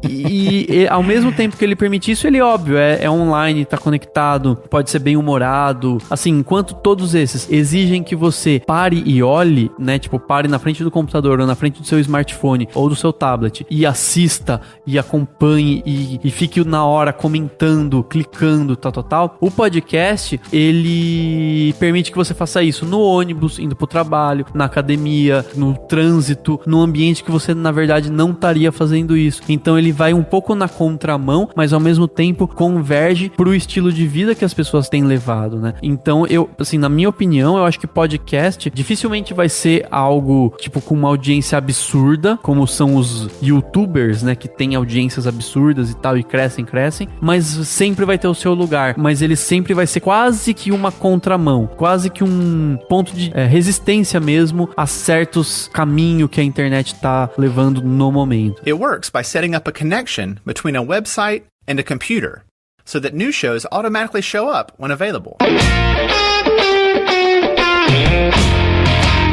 e ao mesmo tempo que ele permite isso, ele, óbvio, é online, tá conectado, pode ser bem humorado, assim, enquanto todos esses exigem que você pare e olhe, né, tipo, pare na frente do computador ou na frente do seu smartphone ou do seu tablet e assista e acompanhe e fique na hora comentando, clicando, tal. O podcast, ele permite que você faça isso no ônibus, indo pro trabalho, na academia, no trânsito, num ambiente que você, na verdade, não estaria fazendo isso. Então ele vai um pouco na contramão, mas ao mesmo tempo converge pro estilo de vida que as pessoas têm levado, né? Então eu, assim, na minha opinião, eu acho que podcast dificilmente vai ser algo, tipo, com uma audiência absurda, como são os youtubers, né, que tem audiências absurdas e tal, e crescem, mas sempre vai ter o seu lugar, mas ele sempre vai ser quase que uma contramão, quase que um ponto de resistência mesmo a certos caminhos que a internet tá levando no momento.
It works by setting up a connection between a website and a computer, so that new shows automatically show up when available.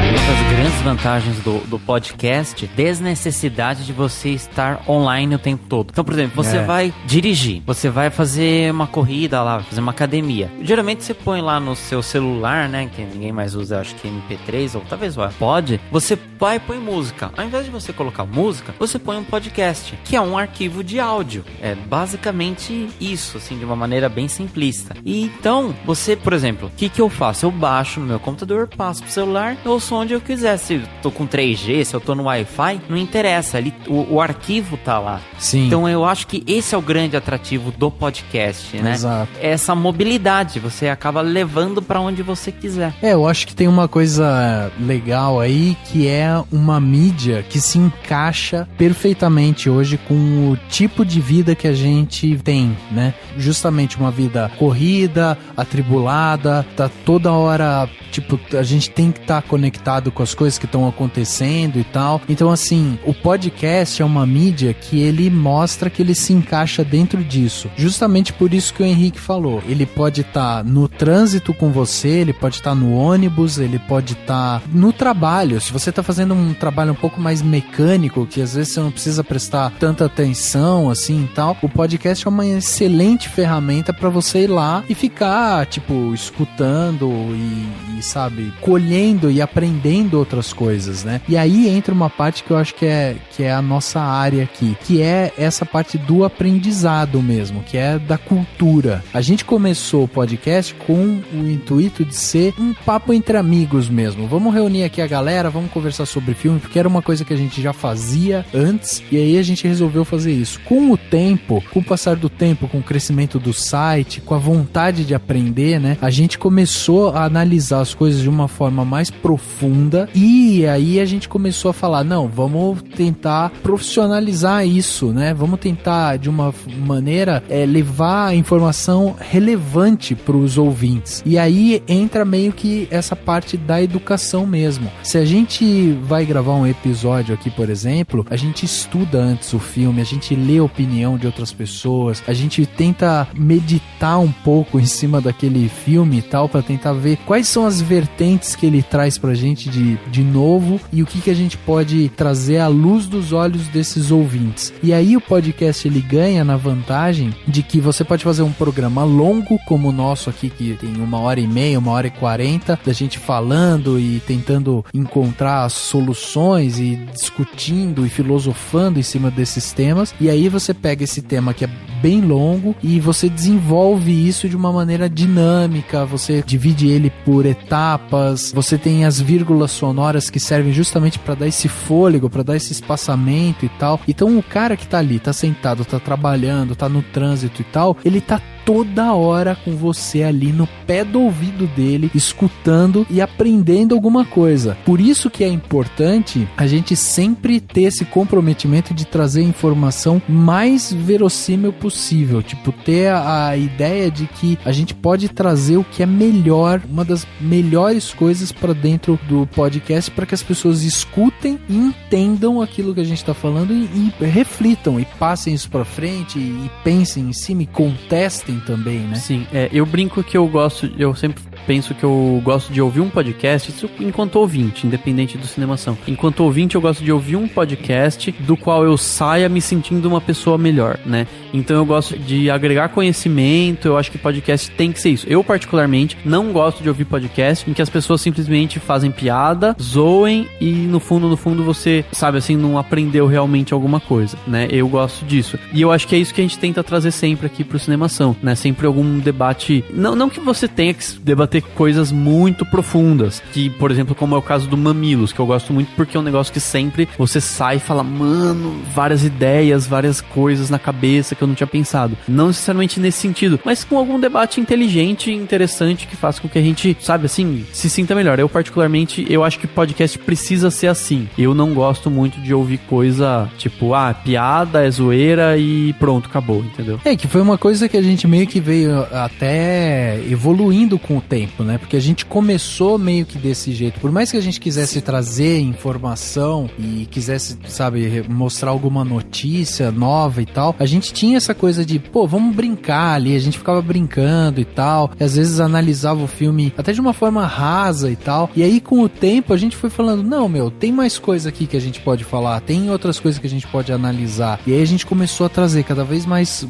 Uma das grandes vantagens do podcast, desnecessidade de você estar online o tempo todo. Então, por exemplo, você vai dirigir, você vai fazer uma corrida lá, fazer uma academia. Geralmente você põe lá no seu celular, né, que ninguém mais usa, acho que MP3 ou talvez o iPod, você vai e põe música. Ao invés de você colocar música, você põe um podcast, que é um arquivo de áudio. É basicamente isso, assim, de uma maneira bem simplista. E então, você, por exemplo, o que eu faço? Eu baixo no meu computador, passo pro celular, eu ouço onde eu quiser. Se eu tô com 3G, se eu tô no Wi-Fi, não interessa, o arquivo tá lá.
Sim.
Então eu acho que esse é o grande atrativo do podcast, né?
Exato.
Essa mobilidade, você acaba levando pra onde você quiser.
Eu acho que tem uma coisa legal aí, que é uma mídia que se encaixa perfeitamente hoje com o tipo de vida que a gente tem, né? Justamente uma vida corrida, atribulada, tá toda hora, tipo, a gente tem que estar conectado com as coisas que estão acontecendo e tal. Então, assim, o podcast é uma mídia que ele mostra que ele se encaixa dentro disso. Justamente por isso que o Henrique falou. Ele pode estar no trânsito com você, ele pode estar no ônibus, ele pode estar no trabalho. Se você está fazendo um trabalho um pouco mais mecânico, que às vezes você não precisa prestar tanta atenção, assim e tal, o podcast é uma excelente ferramenta para você ir lá e ficar, tipo, escutando e sabe, colhendo e aprendendo outras coisas, né? E aí entra uma parte que eu acho que é a nossa área aqui, que é essa parte do aprendizado mesmo, que é da cultura. A gente começou o podcast com o intuito de ser um papo entre amigos mesmo. Vamos reunir aqui a galera, vamos conversar sobre filme, porque era uma coisa que a gente já fazia antes, e aí a gente resolveu fazer isso. Com o tempo, com o passar do tempo, com o crescimento do site, com a vontade de aprender, né? A gente começou a analisar as coisas de uma forma mais profunda, e aí a gente começou a falar, não, vamos tentar profissionalizar isso, né? Vamos tentar de uma maneira levar a informação relevante para os ouvintes. E aí entra meio que essa parte da educação mesmo. Se a gente vai gravar um episódio aqui, por exemplo, a gente estuda antes o filme, a gente lê a opinião de outras pessoas, a gente tenta meditar um pouco em cima daquele filme e tal, para tentar ver quais são as vertentes que ele traz pra gente de novo e o que a gente pode trazer à luz dos olhos desses ouvintes. E aí o podcast ele ganha na vantagem de que você pode fazer um programa longo como o nosso aqui, que tem 1h30, 1h40 da gente falando e tentando encontrar soluções e discutindo e filosofando em cima desses temas. E aí você pega esse tema que é bem longo e você desenvolve isso de uma maneira dinâmica, você divide ele por etapas, você tem as vírgulas sonoras que servem justamente para dar esse fôlego, para dar esse espaçamento e tal. Então o cara que tá ali, tá sentado, tá trabalhando, tá no trânsito e tal, ele tá toda hora com você ali no pé do ouvido dele, escutando e aprendendo alguma coisa. Por isso que é importante a gente sempre ter esse comprometimento de trazer a informação mais verossímil possível, tipo, ter a ideia de que a gente pode trazer o que é melhor, uma das melhores coisas para dentro do podcast, para que as pessoas escutem e entendam aquilo que a gente está falando e reflitam e passem isso para frente e pensem em cima e contestem também, né?
Sim, eu brinco que eu sempre penso que eu gosto de ouvir um podcast, isso enquanto ouvinte, independente do Cinemação. Enquanto ouvinte, eu gosto de ouvir um podcast do qual eu saia me sentindo uma pessoa melhor, né? Então eu gosto de agregar conhecimento, eu acho que podcast tem que ser isso. Eu, particularmente, não gosto de ouvir podcast em que as pessoas simplesmente fazem piada, zoem e no fundo você, sabe assim, não aprendeu realmente alguma coisa, né? Eu gosto disso. E eu acho que é isso que a gente tenta trazer sempre aqui pro Cinemação, né? Sempre algum debate, não que você tenha que debater coisas muito profundas, que, por exemplo, como é o caso do Mamilos, que eu gosto muito porque é um negócio que sempre você sai e fala, mano, várias ideias, várias coisas na cabeça que eu não tinha pensado. Não necessariamente nesse sentido, mas com algum debate inteligente e interessante que faça com que a gente, sabe assim, se sinta melhor. Eu, particularmente, eu acho que podcast precisa ser assim. Eu não gosto muito de ouvir coisa tipo, piada, é zoeira e pronto, acabou, entendeu?
Que foi uma coisa que a gente meio que veio até evoluindo com o tempo, né? Porque a gente começou meio que desse jeito. Por mais que a gente quisesse trazer informação e quisesse, sabe, mostrar alguma notícia nova e tal, a gente tinha essa coisa de, vamos brincar ali, a gente ficava brincando e tal, e às vezes analisava o filme até de uma forma rasa e tal, e aí com o tempo a gente foi falando, não, tem mais coisa aqui que a gente pode falar, tem outras coisas que a gente pode analisar, e aí a gente começou a trazer cada vez mais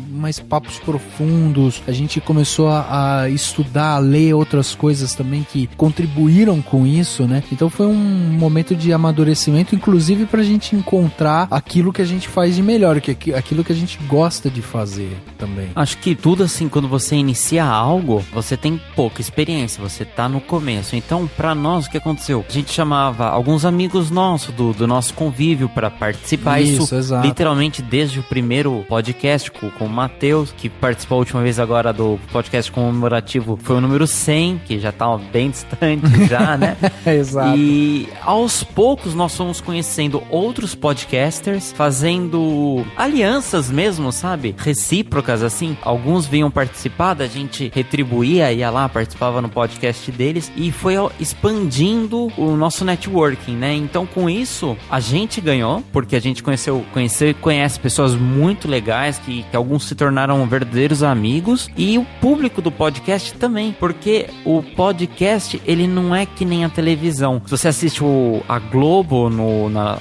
papos profundos, a gente começou a estudar, a ler outras coisas também que contribuíram com isso, né? Então foi um momento de amadurecimento, inclusive pra gente encontrar aquilo que a gente faz de melhor, aquilo que a gente gosta de fazer também.
Acho que tudo assim, quando você inicia algo, você tem pouca experiência, você tá no começo. Então, pra nós, o que aconteceu? A gente chamava alguns amigos nossos do nosso convívio pra participar. Isso
exato.
Literalmente desde o primeiro podcast com o Matheus, que participou a última vez agora do podcast comemorativo, foi o número 100, que já tá bem distante já, né?
Exato.
E aos poucos nós fomos conhecendo outros podcasters, fazendo alianças mesmo, sabe? Recíprocas, assim. Alguns vinham participar, da gente retribuía, ia lá, participava no podcast deles e foi expandindo o nosso networking, né? Então, com isso, a gente ganhou, porque a gente conhece pessoas muito legais, que alguns se tornaram verdadeiros amigos, e o público do podcast também, porque o podcast, ele não é que nem a televisão. Se você assiste a Globo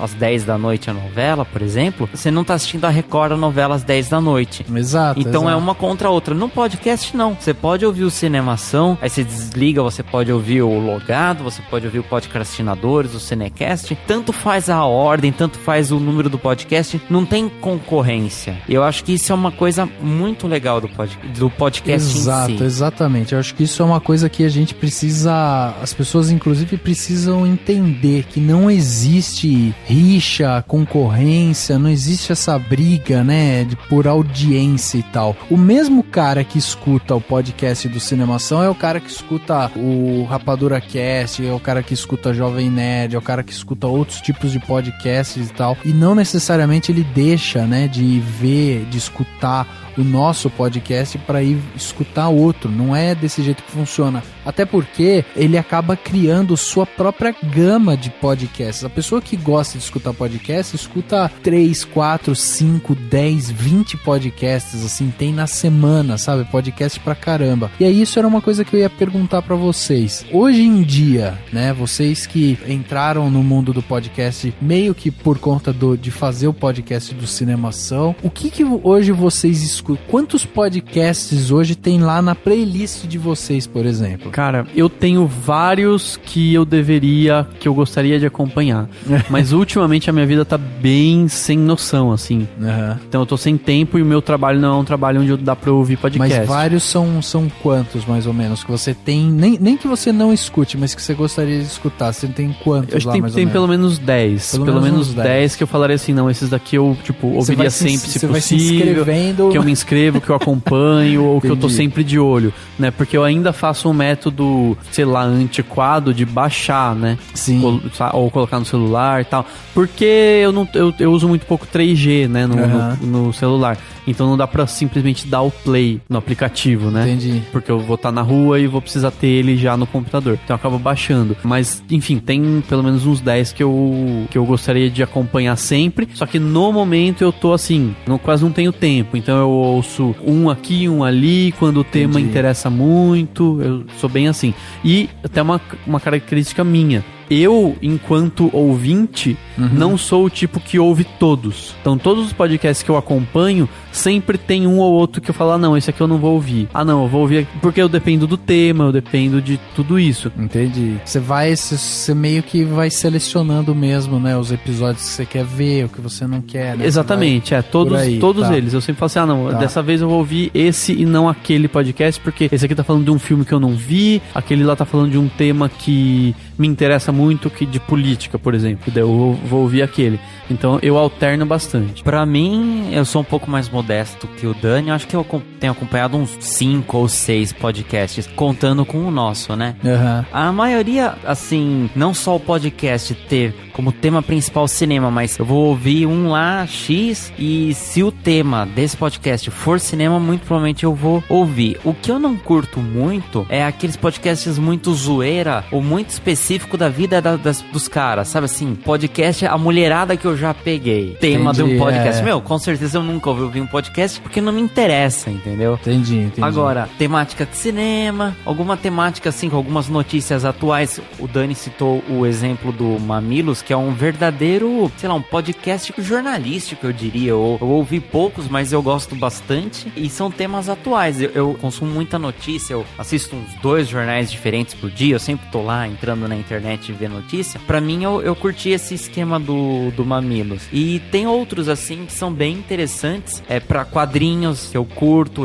às 10 da noite a novela, por exemplo, você não tá assistindo a Record a novela às 10 da noite.
Exato.
Então é uma contra a outra. No podcast, não. Você pode ouvir o Cinemação, aí você desliga, você pode ouvir o Logado, você pode ouvir o Podcastinadores, o Cinecast. Tanto faz a ordem, tanto faz o número do podcast, não tem concorrência. Eu acho que isso é uma coisa muito legal do podcast
Exato,
em si.
Exatamente. Eu acho que isso é uma coisa que a gente precisa, as pessoas inclusive precisam entender que não existe rixa, concorrência, não existe essa briga, né, por audiência e tal. O mesmo cara que escuta o podcast do Cinemação é o cara que escuta o Rapadura Cast, é o cara que escuta Jovem Nerd, é o cara que escuta outros tipos de podcasts e tal, e não necessariamente ele deixa, né, de ver, de escutar o nosso podcast para ir escutar outro. Não é desse jeito que funciona. Até porque ele acaba criando sua própria gama de podcasts. A pessoa que gosta de escutar podcast, escuta 3, 4, 5, 10, 20 podcasts, assim, tem na semana, sabe? Podcast pra caramba. E aí isso era uma coisa que eu ia perguntar pra vocês. Hoje em dia, né, vocês que entraram no mundo do podcast meio que por conta de fazer o podcast do Cinemação, o que hoje vocês escutam? Quantos podcasts hoje tem lá na playlist de vocês, por exemplo? exemplo?
Cara, eu tenho vários que eu gostaria de acompanhar. Mas ultimamente a minha vida tá bem sem noção, assim.
Uhum.
Então eu tô sem tempo e o meu trabalho não é um trabalho onde dá pra eu ouvir podcast.
Mas vários são quantos, mais ou menos, que você tem, nem que você não escute, mas que você gostaria de escutar. Você tem quantos
eu acho
lá,
que
mais
tem
ou
pelo menos 10. Pelo menos 10 que eu falaria assim, não, esses daqui eu, tipo, ouviria sempre, se possível. Que eu me inscrevo, que eu acompanho, ou que eu tô sempre de olho, né? Porque eu ainda faço um método, sei lá, antiquado de baixar, né?
Sim.
Ou colocar no celular e tal. Porque eu uso muito pouco 3G, né? No celular. Então não dá pra simplesmente dar o play no aplicativo, né?
Entendi.
Porque eu vou estar na rua e vou precisar ter ele já no computador. Então eu acabo baixando. Mas, enfim, tem pelo menos uns 10 que eu gostaria de acompanhar sempre. Só que no momento eu tô assim, quase não tenho tempo. Então eu ouço um aqui, um ali, quando o tema interessa muito. Eu sou bem assim. E até uma característica minha. Eu, enquanto ouvinte, não sou o tipo que ouve todos. Então, todos os podcasts que eu acompanho, sempre tem um ou outro que eu falo, não, esse aqui eu não vou ouvir. Não, eu vou ouvir porque eu dependo do tema, eu dependo de tudo isso.
Entendi. Você meio que vai selecionando mesmo, né, os episódios que você quer ver, o que você não quer, né?
Exatamente, todos eles. Eu sempre falo assim, dessa vez eu vou ouvir esse e não aquele podcast, porque esse aqui tá falando de um filme que eu não vi, aquele lá tá falando de um tema que me interessa muito, que de política, por exemplo. Daí eu vou ouvir aquele. Então eu alterno bastante.
Pra mim, eu sou um pouco mais modesto que o Dani. Eu acho que eu tenho acompanhado uns 5 ou 6 podcasts, contando com o nosso, né?
Uhum.
A maioria, assim, não só o podcast ter como tema principal cinema, mas eu vou ouvir um lá, X, e se o tema desse podcast for cinema, muito provavelmente eu vou ouvir. O que eu não curto muito é aqueles podcasts muito zoeira ou muito específico da vida dos caras, sabe assim? Podcast, a mulherada que eu já peguei. Tema de um podcast. Meu, com certeza eu nunca ouvi um podcast porque não me interessa, entendeu?
Entendi.
Agora, temática de cinema, alguma temática assim, com algumas notícias atuais. O Dani citou o exemplo do Mamilos, que é um verdadeiro, sei lá, um podcast jornalístico, eu diria. Eu ouvi poucos, mas eu gosto bastante. E são temas atuais. Eu consumo muita notícia, eu assisto uns 2 jornais diferentes por dia. Eu sempre tô lá entrando na internet e ver notícia. Pra mim, eu curti esse esquema do Mamilos. E tem outros, assim, que são bem interessantes. Pra quadrinhos, que eu curto.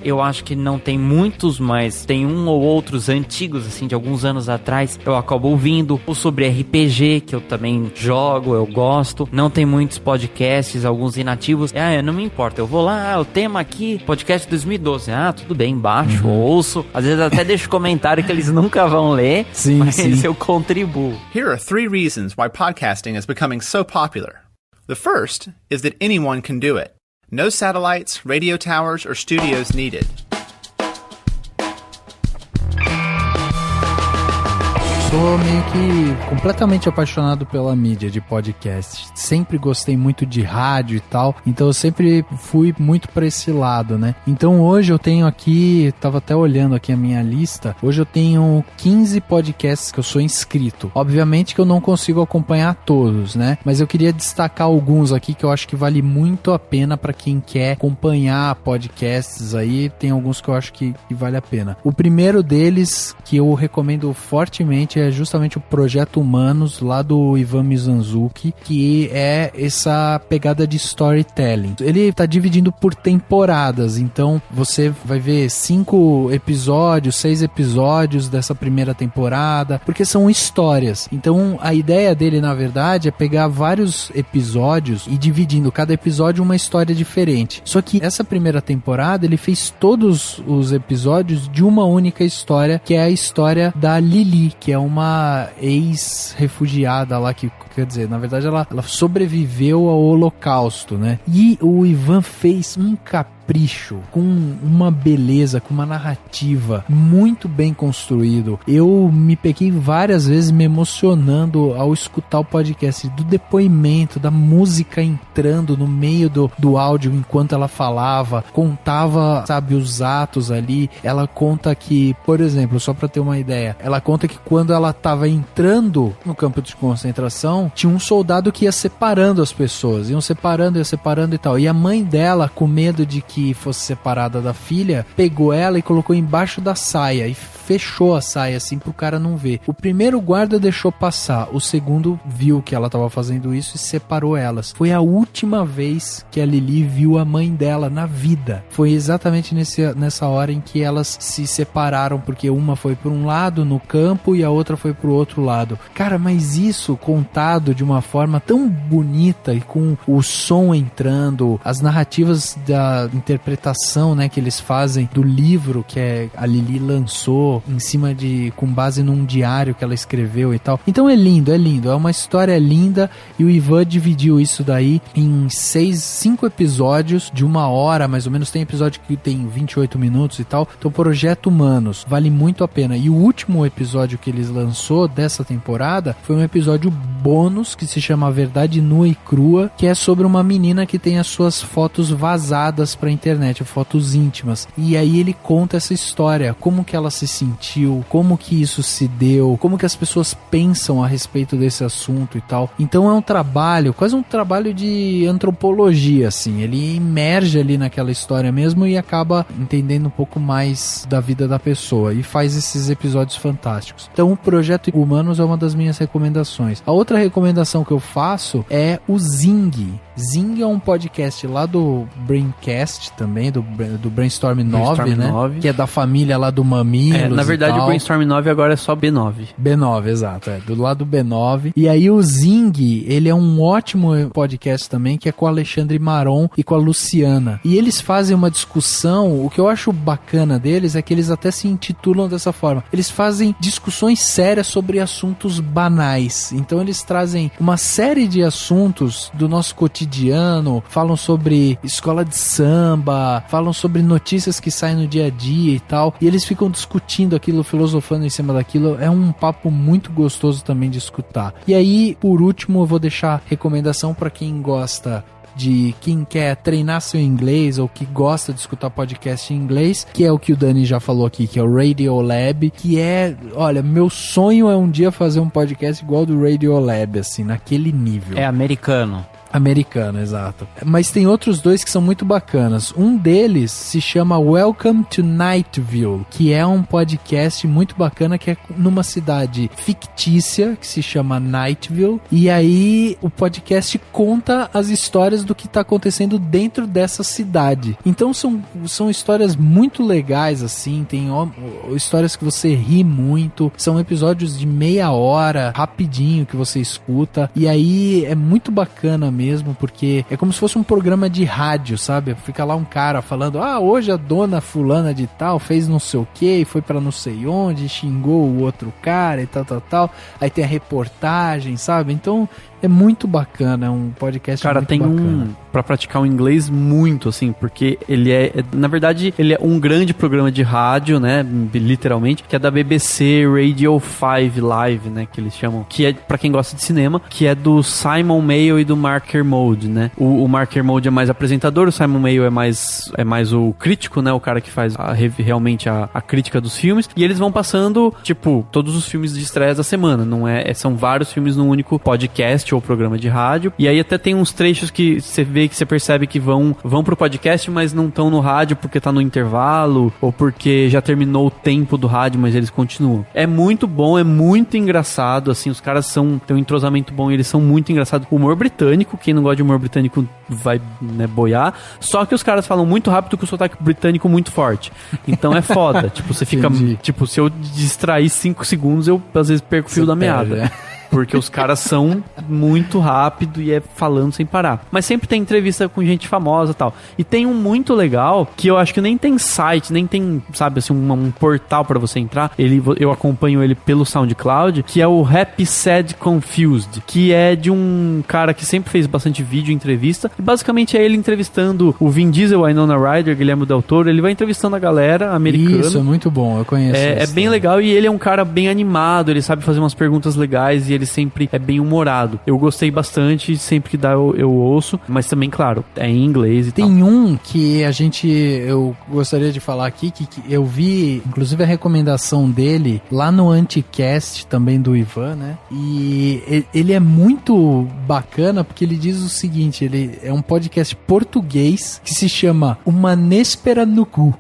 Eu acho que não tem muitos, mas tem um ou outros antigos, assim, de alguns anos atrás. Eu acabo ouvindo. Ou sobre RPG, que eu também jogo, eu gosto. Não tem muitos podcasts, alguns inativos. Não me importa. Eu vou lá, o tema aqui, podcast 2012. Tudo bem, baixo, ouço. Às vezes até deixo comentário que eles nunca vão ler.
Sim,
mas eu contribuo.
Here are 3 reasons why podcasting is becoming so popular. The first is that anyone can do it. No satellites, radio towers, or studios needed.
Sou meio que completamente apaixonado pela mídia de podcast. Sempre gostei muito de rádio e tal, então eu sempre fui muito pra esse lado, né? Então hoje eu tenho aqui, tava até olhando aqui a minha lista, hoje eu tenho 15 podcasts que eu sou inscrito. Obviamente que eu não consigo acompanhar todos, né? Mas eu queria destacar alguns aqui que eu acho que vale muito a pena pra quem quer acompanhar podcasts aí. Tem alguns que eu acho que vale a pena. O primeiro deles, que eu recomendo fortemente, é justamente o Projeto Humanos, lá do Ivan Mizanzuki, que é essa pegada de storytelling. Ele tá dividindo por temporadas, então você vai ver 5 episódios, 6 episódios dessa primeira temporada, porque são histórias. Então a ideia dele, na verdade, é pegar vários episódios e dividindo cada episódio uma história diferente. Só que essa primeira temporada, ele fez todos os episódios de uma única história, que é a história da Lili, que é uma ex-refugiada lá, que quer dizer, na verdade ela sobreviveu ao Holocausto, né? E o Ivan fez um capricho, com uma beleza, com uma narrativa muito bem construído. Eu me peguei várias vezes me emocionando ao escutar o podcast, do depoimento, da música entrando no meio do áudio enquanto ela falava, contava, sabe, os atos ali. Ela conta que, por exemplo, só pra ter uma ideia, ela conta que quando ela tava entrando no campo de concentração, tinha um soldado que ia separando as pessoas, ia separando e tal. E a mãe dela, com medo de que que fosse separada da filha, pegou ela e colocou embaixo da saia e fechou a saia assim pro cara não ver. O primeiro guarda deixou passar, o segundo viu que ela tava fazendo isso e separou elas. Foi a última vez que a Lili viu a mãe dela na vida. Foi exatamente nessa hora em que elas se separaram, porque uma foi por um lado no campo e a outra foi pro outro lado. Cara, mas isso contado de uma forma tão bonita e com o som entrando, as narrativas da interpretação, né, que eles fazem do livro que a Lili lançou em cima com base num diário que ela escreveu e tal. Então é lindo, é uma história linda e o Ivan dividiu isso daí em 5 episódios de 1 hora, mais ou menos. Tem episódio que tem 28 minutos e tal. Então, Projeto Humanos, vale muito a pena. E o último episódio que eles lançou dessa temporada foi um episódio bônus que se chama Verdade Nua e Crua, que é sobre uma menina que tem as suas fotos vazadas pra internet, fotos íntimas. E aí ele conta essa história, como que ela se sentiu, como que isso se deu, como que as pessoas pensam a respeito desse assunto e tal. Então é um trabalho, quase um trabalho de antropologia, assim. Ele emerge ali naquela história mesmo e acaba entendendo um pouco mais da vida da pessoa e faz esses episódios fantásticos. Então o Projeto Humanos é uma das minhas recomendações. A outra recomendação que eu faço é o Zing. Zing é um podcast lá do Braincast também, do Brainstorm 9, né? 9. Que é da família lá do Mamilos.
Na verdade, o Brainstorm 9 agora é só B9.
B9, exato. Do lado do B9. E aí o Zing, ele é um ótimo podcast também, que é com o Alexandre Maron e com a Luciana. E eles fazem uma discussão, o que eu acho bacana deles é que eles até se intitulam dessa forma. Eles fazem discussões sérias sobre assuntos banais. Então eles trazem uma série de assuntos do nosso cotidiano, falam sobre escola de samba, falam sobre notícias que saem no dia a dia e tal, e eles ficam discutindo aquilo, filosofando em cima daquilo. É um papo muito gostoso também de escutar. E aí, por último, eu vou deixar recomendação para quem gosta de quem quer treinar seu inglês ou que gosta de escutar podcast em inglês, que é o que o Dani já falou aqui, que é o Radiolab, que é, olha, meu sonho é um dia fazer um podcast igual do Radiolab, assim, naquele nível.
É americano.
Americano, exato. Mas tem outros dois que são muito bacanas. Um deles se chama Welcome to Nightville, que é um podcast muito bacana, que é numa cidade fictícia, que se chama Nightville, e aí o podcast conta as histórias do que está acontecendo dentro dessa cidade. Então são histórias muito legais, assim, tem histórias que você ri muito, são episódios de meia hora, rapidinho, que você escuta, e aí é muito bacana mesmo, porque é como se fosse um programa de rádio, sabe? Fica lá um cara falando, hoje a dona fulana de tal fez não sei o que, foi pra não sei onde, xingou o outro cara e tal, aí tem a reportagem, sabe? Então é muito bacana, é um podcast
cara,
muito
bacana. Cara, tem pra praticar o inglês muito, assim, porque ele na verdade, ele é um grande programa de rádio, né, literalmente, que é da BBC Radio 5 Live, né, que eles chamam, que é pra quem gosta de cinema, que é do Simon Mayo e do Mark Kermode, né. O Mark Kermode é mais apresentador, o Simon Mayo é mais o crítico, né, o cara que faz realmente a crítica dos filmes, e eles vão passando, tipo, todos os filmes de estreia da semana, não são vários filmes num único podcast ou programa de rádio, e aí até tem uns trechos que você vê, que você percebe que vão pro podcast, mas não estão no rádio porque tá no intervalo, ou porque já terminou o tempo do rádio, mas eles continuam. É muito bom, é muito engraçado, assim, os caras têm um entrosamento bom, e eles são muito engraçados. Humor britânico, quem não gosta de humor britânico vai, né, boiar, só que os caras falam muito rápido com o sotaque britânico muito forte. Então é foda, tipo, você fica, tipo, se eu distrair 5 segundos, eu às vezes perco o fio da meada. Porque os caras são muito rápido e é falando sem parar. Mas sempre tem entrevista com gente famosa e tal. E tem um muito legal, que eu acho que nem tem site, nem tem, sabe, assim, um portal pra você entrar. Eu acompanho ele pelo SoundCloud, que é o Happy, Sad, Confused, que é de um cara que sempre fez bastante vídeo e entrevista. E basicamente é ele entrevistando o Vin Diesel, a Winona Ryder, Guilherme Del Toro. Ele vai entrevistando a galera americana.
Isso, é muito bom, eu conheço.
É bem legal, e ele é um cara bem animado, ele sabe fazer umas perguntas legais, e ele sempre é bem humorado. Eu gostei bastante, sempre que dá eu ouço, mas também, claro, é em inglês e tal.
Tem um que eu gostaria de falar aqui, que eu vi, inclusive, a recomendação dele lá no Anticast, também do Ivan, né? E ele é muito bacana porque ele diz o seguinte, ele é um podcast português que se chama Uma Néspera no Cu.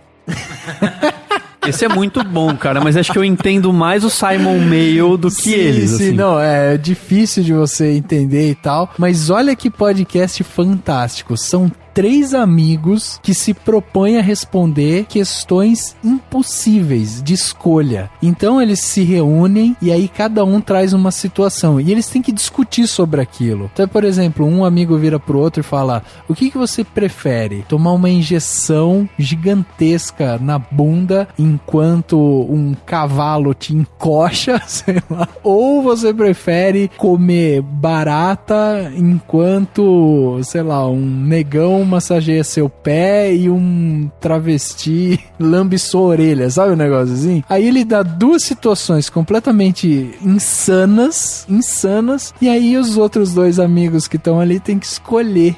Esse é muito bom, cara, mas acho que eu entendo mais o Simon Mayo do que eles.
Sim,
assim.
Não, é difícil de você entender e tal, mas olha que podcast fantástico. São 3 amigos que se propõem a responder questões impossíveis de escolha. Então eles se reúnem e aí cada um traz uma situação e eles têm que discutir sobre aquilo. Então, por exemplo, um amigo vira pro outro e fala: o que você prefere? Tomar uma injeção gigantesca na bunda enquanto um cavalo te encoxa, sei lá, ou você prefere comer barata enquanto, sei lá, um negão massageia seu pé e um travesti lambe sua orelha, sabe o negócio assim? Aí ele dá 2 situações completamente insanas, e aí os outros 2 amigos que estão ali têm que escolher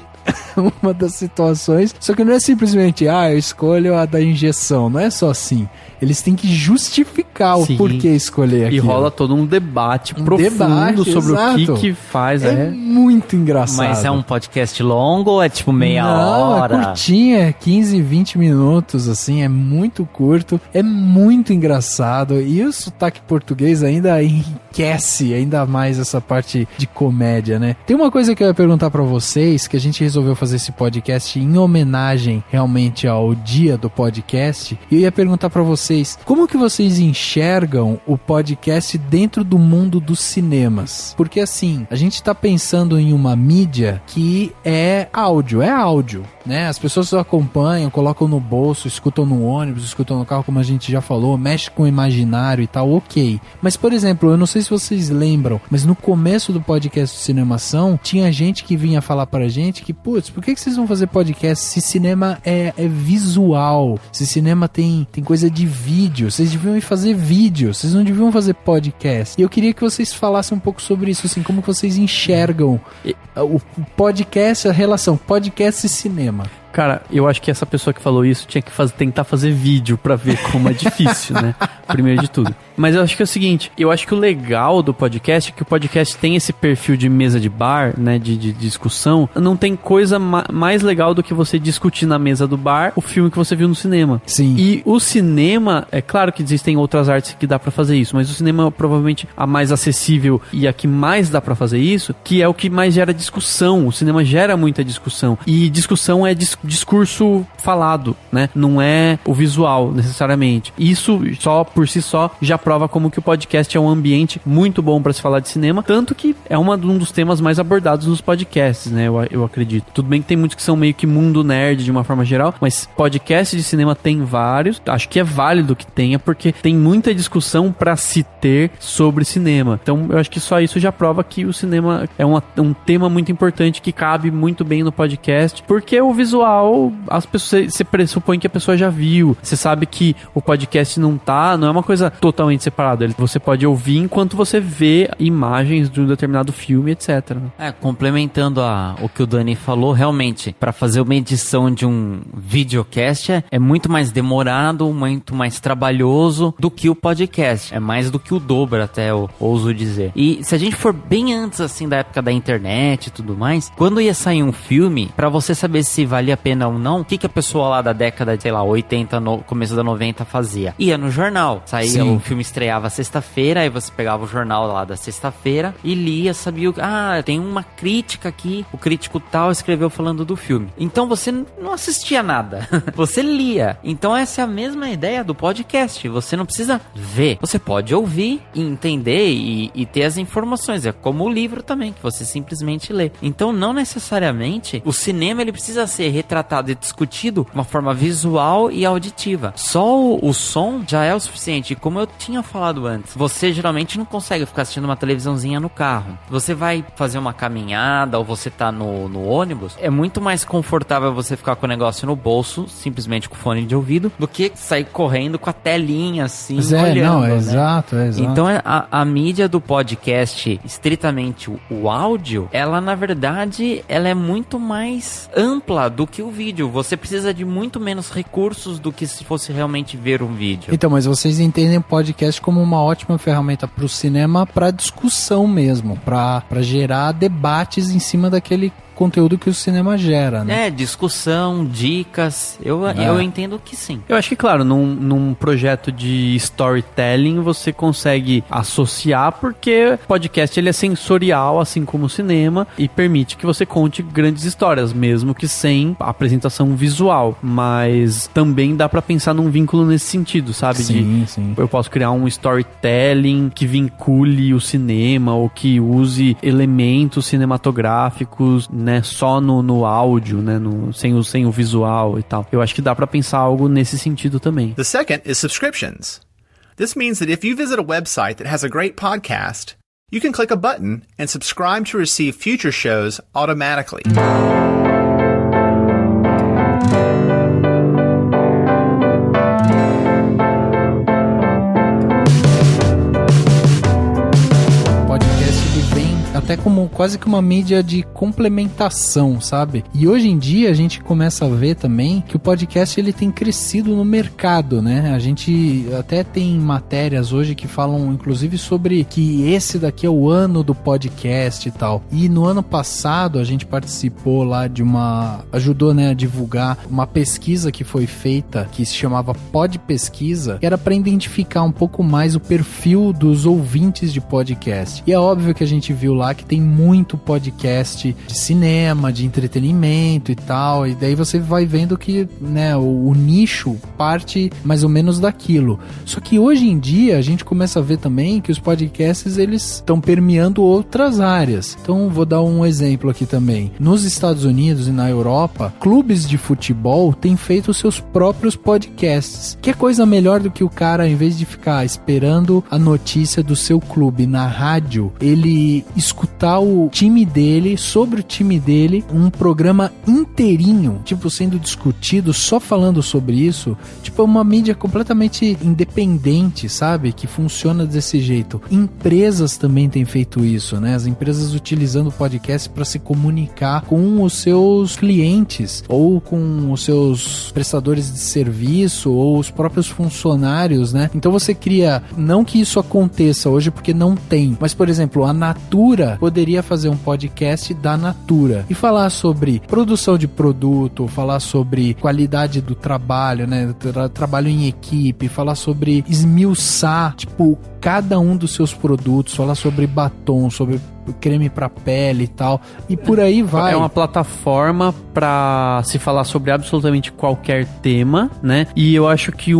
uma das situações, só que não é simplesmente, eu escolho a da injeção, não é só assim. Eles têm que justificar o porquê escolher aquilo.
E rola todo um debate profundo sobre exato. O que faz.
É muito engraçado.
Mas é um podcast longo ou é tipo meia hora?
Não, é curtinho, 15, 20 minutos, assim, é muito curto, é muito engraçado, e o sotaque português ainda enriquece ainda mais essa parte de comédia, né? Tem uma coisa que eu ia perguntar pra vocês, que a gente resolveu fazer esse podcast em homenagem realmente ao dia do podcast, e eu ia perguntar pra vocês, como que vocês enxergam o podcast dentro do mundo dos cinemas? Porque assim, a gente tá pensando em uma mídia que é áudio, né? As pessoas acompanham, colocam no bolso, escutam no ônibus, escutam no carro, como a gente já falou, mexe com o imaginário e tal, ok. Mas, por exemplo, eu não sei se vocês lembram, mas no começo do podcast de Cinemação, tinha gente que vinha falar pra gente que, putz, por que vocês vão fazer podcast se cinema é visual, se cinema tem coisa de vídeo, vocês deviam ir fazer vídeo, vocês não deviam fazer podcast. E eu queria que vocês falassem um pouco sobre isso, assim, como que vocês enxergam o podcast, a relação podcast e cinema.
Cara, eu acho que essa pessoa que falou isso tinha que tentar fazer vídeo pra ver como é difícil, né? Primeiro de tudo. Mas eu acho que é o seguinte, eu acho que o legal do podcast é que o podcast tem esse perfil de mesa de bar, né? De discussão. Não tem coisa mais legal do que você discutir na mesa do bar o filme que você viu no cinema.
Sim.
E o cinema, é claro que existem outras artes que dá pra fazer isso, mas o cinema é provavelmente a mais acessível e a que mais dá pra fazer isso, que é o que mais gera discussão. O cinema gera muita discussão. E discussão é discurso falado, né? Não é o visual, necessariamente. Isso, só por si só, já prova como que o podcast é um ambiente muito bom para se falar de cinema, tanto que é um dos temas mais abordados nos podcasts, né? Eu acredito. Tudo bem que tem muitos que são meio que mundo nerd de uma forma geral, mas podcast de cinema tem vários. Acho que é válido que tenha, porque tem muita discussão para se ter sobre cinema. Então, eu acho que só isso já prova que o cinema é um tema muito importante que cabe muito bem no podcast, porque o visual, as pessoas, você pressupõe que a pessoa já viu. Você sabe que o podcast não é uma coisa totalmente separada. Você pode ouvir enquanto você vê imagens de um determinado filme, etc.
Complementando o que o Dani falou, realmente, para fazer uma edição de um videocast é muito mais demorado, muito mais trabalhoso do que o podcast. É mais do que o dobro, até eu ouso dizer. E se a gente for bem antes, assim, da época da internet e tudo mais, quando ia sair um filme, para você saber se valia a pena ou não, o que a pessoa lá da década, sei lá, 80, começo da 90 fazia? Ia no jornal. Saía, o filme estreava sexta-feira, aí você pegava o jornal lá da sexta-feira e lia, sabia tem uma crítica aqui, o crítico tal escreveu falando do filme. Então você não assistia nada, você lia. Então essa é a mesma ideia do podcast. Você não precisa ver, você pode ouvir e entender e ter as informações. É como o livro também, que você simplesmente lê. Então não necessariamente o cinema ele precisa ser retratado e discutido de uma forma visual e auditiva. Só o som já é o suficiente. Como eu tinha falado antes. Você geralmente não consegue ficar assistindo uma televisãozinha no carro. Você vai fazer uma caminhada ou você tá no ônibus, é muito mais confortável você ficar com o negócio no bolso, simplesmente com fone de ouvido, do que sair correndo com a telinha assim, olhando, né?
Exato.
Então a mídia do podcast, estritamente o áudio, ela na verdade, ela é muito mais ampla do que o vídeo. Você precisa de muito menos recursos do que se fosse realmente ver um vídeo.
Então, mas vocês entendem o podcast como uma ótima ferramenta para o cinema, para discussão mesmo, para gerar debates em cima daquele conteúdo que o cinema gera, né?
Discussão, dicas, eu entendo que sim.
Eu acho que, claro, num projeto de storytelling você consegue associar, porque podcast ele é sensorial, assim como o cinema, e permite que você conte grandes histórias, mesmo que sem apresentação visual, mas também dá pra pensar num vínculo nesse sentido, sabe?
Sim.
Eu posso criar um storytelling que vincule o cinema, ou que use elementos cinematográficos, né, só no áudio, né, sem o visual e tal. Eu acho que dá pra pensar algo nesse sentido também.
The second is subscriptions. This means that if you visit a website that has a great podcast, you can click a button and subscribe to receive future shows automatically.
Até como quase que uma mídia de complementação, sabe? E hoje em dia a gente começa a ver também que o podcast ele tem crescido no mercado, né? A gente até tem matérias hoje que falam inclusive sobre que esse daqui é o ano do podcast e tal. E no ano passado a gente participou lá ajudou, né, a divulgar uma pesquisa que foi feita que se chamava Pod Pesquisa, que era para identificar um pouco mais o perfil dos ouvintes de podcast. E é óbvio que a gente viu lá que tem muito podcast de cinema, de entretenimento e tal, e daí você vai vendo que, né, o nicho parte mais ou menos daquilo. Só que hoje em dia a gente começa a ver também que os podcasts eles estão permeando outras áreas. Então vou dar um exemplo aqui também. Nos Estados Unidos e na Europa, clubes de futebol têm feito seus próprios podcasts. Que coisa melhor do que o cara, em vez de ficar esperando a notícia do seu clube na rádio, ele escutar o time dele, sobre o time dele, um programa inteirinho, tipo, sendo discutido, só falando sobre isso, tipo, é uma mídia completamente independente, sabe? Que funciona desse jeito. Empresas também têm feito isso, né? As empresas utilizando o podcast para se comunicar com os seus clientes, ou com os seus prestadores de serviço, ou os próprios funcionários, né? Então você cria, não que isso aconteça hoje porque não tem, mas, por exemplo, a Natura poderia fazer um podcast da Natura e falar sobre produção de produto, falar sobre qualidade do trabalho, né? Trabalho em equipe, falar sobre esmiuçar, tipo, cada um dos seus produtos, falar sobre batom, sobre creme pra pele e tal, e por aí vai.
É uma plataforma pra se falar sobre absolutamente qualquer tema, né? E eu acho que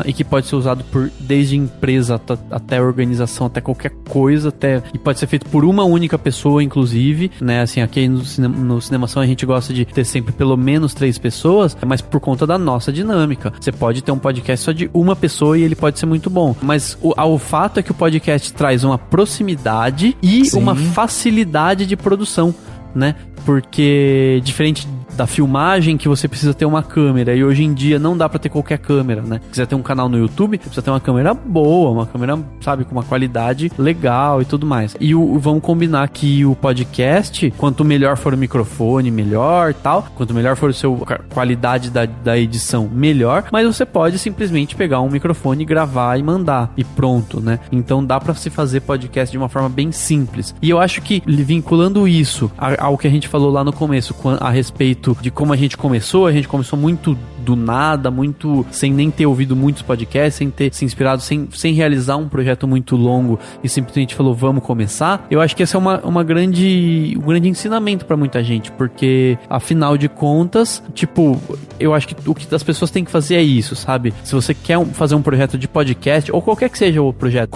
e que pode ser usado desde empresa até organização, até qualquer coisa, e pode ser feito por uma única pessoa, inclusive, né? Assim, aqui no Cinemação a gente gosta de ter sempre pelo menos 3 pessoas, mas por conta da nossa dinâmica. Você pode ter um podcast só de uma pessoa e ele pode ser muito bom, mas o fato é que o podcast traz uma proximidade e uma facilidade de produção, né? Porque diferente da filmagem, que você precisa ter uma câmera, e hoje em dia não dá pra ter qualquer câmera, né? Se quiser ter um canal no YouTube, precisa ter uma câmera boa, uma câmera, sabe, com uma qualidade legal e tudo mais. E vamos combinar que o podcast, quanto melhor for o microfone, melhor, tal, quanto melhor for a qualidade da edição, melhor, mas você pode simplesmente pegar um microfone, gravar e mandar, e pronto, né? Então dá pra se fazer podcast de uma forma bem simples. E eu acho que, vinculando isso ao que a gente falou lá no começo, a respeito de como a gente começou muito do nada, muito sem nem ter ouvido muitos podcasts, sem ter se inspirado, sem realizar um projeto muito longo e simplesmente falou, vamos começar. Eu acho que esse é um grande ensinamento pra muita gente, porque afinal de contas, tipo, eu acho que o que as pessoas têm que fazer é isso, sabe? Se você quer fazer um projeto de podcast, ou qualquer que seja o projeto,